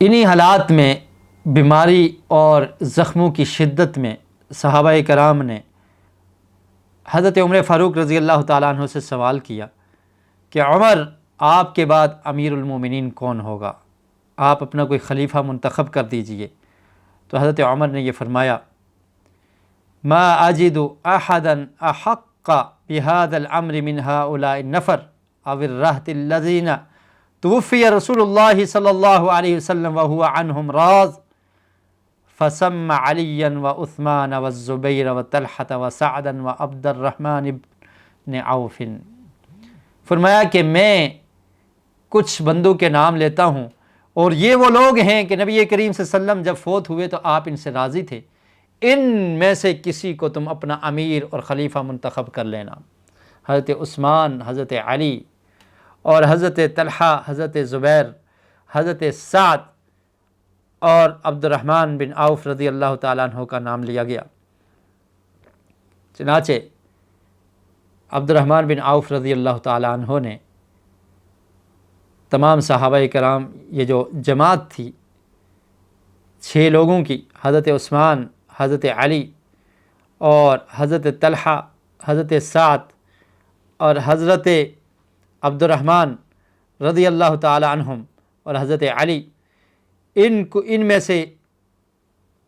انہی حالات میں، بیماری اور زخموں کی شدت میں، صحابہ کرام نے حضرت عمر فاروق رضی اللہ تعالیٰ عنہ سے سوال کیا کہ عمر، آپ کے بعد امیر المومنین کون ہوگا؟ آپ اپنا کوئی خلیفہ منتخب کر دیجئے۔ تو حضرت عمر نے یہ فرمایا، ما اجد احدا احق بهذا الامر من هؤلاء النفر او الرهط الذين توفي رسول الله صلى الله عليه وسلم وهو عنهم راض، فسمى عليا وعثمان والزبير وطلحة وسعدا وعبد الرحمن بن عوف۔ فرمایا کہ میں کچھ بندوں کے نام لیتا ہوں، اور یہ وہ لوگ ہیں کہ نبی کریم صلی اللہ علیہ وسلم جب فوت ہوئے تو آپ ان سے راضی تھے، ان میں سے کسی کو تم اپنا امیر اور خلیفہ منتخب کر لینا۔ حضرت عثمان، حضرت علی اور حضرت طلحہ، حضرت زبیر، حضرت سعد اور عبد الرحمن بن عوف رضی اللہ تعالیٰ عنہ کا نام لیا گیا۔ چنانچہ عبد الرحمن بن عوف رضی اللہ تعالیٰ عنہ نے تمام صحابہ کرام، یہ جو جماعت تھی 6 لوگوں کی، حضرت عثمان، حضرت علی اور حضرت طلحہ، حضرت سعد اور حضرت عبد الرحمن رضی اللہ تعالی عنہم اور حضرت علی، ان میں سے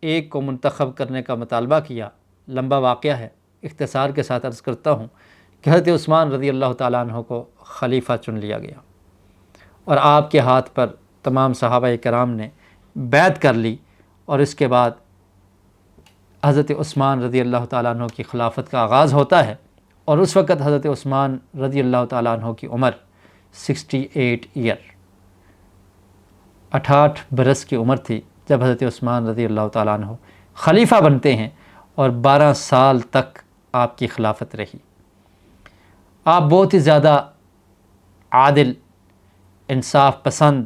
ایک کو منتخب کرنے کا مطالبہ کیا۔ لمبا واقعہ ہے، اختصار کے ساتھ عرض کرتا ہوں کہ حضرت عثمان رضی اللہ تعالیٰ عنہ کو خلیفہ چن لیا گیا، اور آپ کے ہاتھ پر تمام صحابہ کرام نے بیعت کر لی، اور اس کے بعد حضرت عثمان رضی اللہ تعالیٰ عنہ کی خلافت کا آغاز ہوتا ہے، اور اس وقت حضرت عثمان رضی اللہ تعالیٰ عنہ کی عمر 68 ایئر، 68 برس کی عمر تھی جب حضرت عثمان رضی اللہ تعالیٰ عنہ خلیفہ بنتے ہیں، اور 12 سال تک آپ کی خلافت رہی۔ آپ بہت ہی زیادہ عادل، انصاف پسند،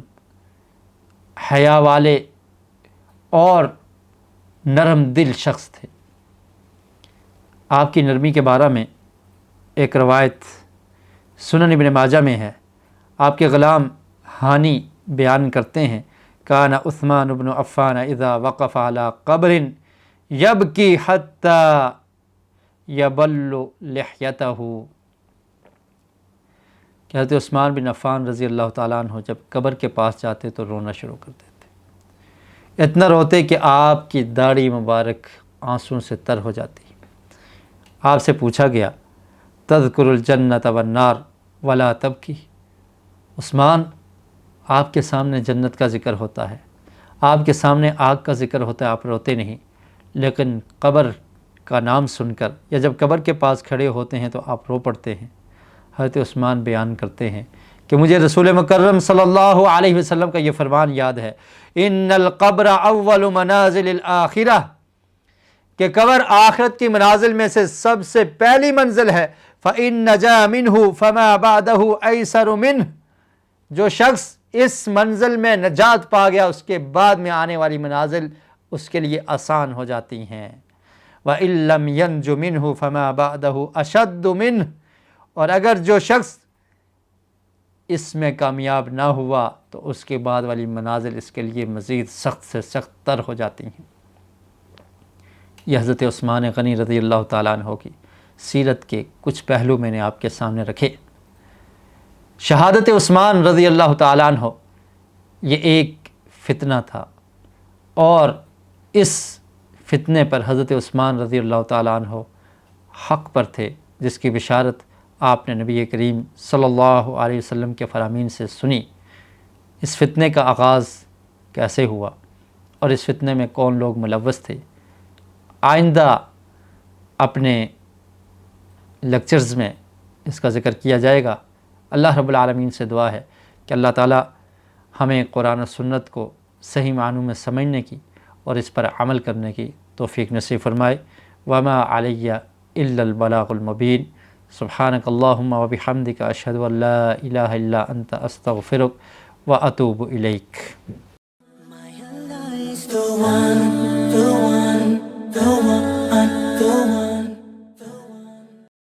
حیا والے اور نرم دل شخص تھے۔ آپ کی نرمی کے بارے میں ایک روایت سنن ابن ماجہ میں ہے، آپ کے غلام ہانی بیان کرتے ہیں، کان عثمان بن عفان اذا وقف على قبر یبکی حتی یبل لحیتہ، کہ حضرت عثمان بن عفان رضی اللہ تعالیٰ عنہ جب قبر کے پاس جاتے تو رونا شروع کر دیتے، اتنا روتے کہ آپ کی داڑھی مبارک آنسوں سے تر ہو جاتی۔ آپ سے پوچھا گیا، تذکر الجنت والنار ولا تبکی، عثمان آپ کے سامنے جنت کا ذکر ہوتا ہے، آپ کے سامنے آگ کا ذکر ہوتا ہے، آپ روتے نہیں، لیکن قبر کا نام سن کر یا جب قبر کے پاس کھڑے ہوتے ہیں تو آپ رو پڑتے ہیں۔ حضرت عثمان بیان کرتے ہیں کہ مجھے رسول مکرم صلی اللہ علیہ وسلم کا یہ فرمان یاد ہے، ان القبر اول منازل الاخرہ، کہ قبر آخرت کی منازل میں سے سب سے پہلی منزل ہے، فإن نجا منہ فما بعدہ ایسر منہ، جو شخص اس منزل میں نجات پا گیا اس کے بعد میں آنے والی منازل اس کے لیے آسان ہو جاتی ہیں، وإن لم ینج منہ فما بعدہ اشد منہ، اور اگر جو شخص اس میں کامیاب نہ ہوا تو اس کے بعد والی منازل اس کے لیے مزید سخت سے سخت تر ہو جاتی ہیں۔ یہ حضرت عثمان غنی رضی اللہ تعالیٰ عنہ کی سیرت کے کچھ پہلو میں نے آپ کے سامنے رکھے۔ شہادت عثمان رضی اللہ تعالیٰ عنہ یہ ایک فتنہ تھا، اور اس فتنے پر حضرت عثمان رضی اللہ تعالیٰ عنہ حق پر تھے، جس کی بشارت آپ نے نبی کریم صلی اللہ علیہ وسلم کے فرامین سے سنی۔ اس فتنے کا آغاز کیسے ہوا اور اس فتنے میں کون لوگ ملوث تھے۔ آئندہ اپنے لیکچرز میں اس کا ذکر کیا جائے گا۔ اللہ رب العالمین سے دعا ہے کہ اللہ تعالی ہمیں قرآن و سنت کو صحیح معنوں میں سمجھنے کی اور اس پر عمل کرنے کی توفیق نصیب فرمائے۔ وما علی الا البلاغ المبین۔ سبحانک اللہم و بحمدک، اشہد ان لا الہ الا انت، استغفرک و اتوب الیک۔ The one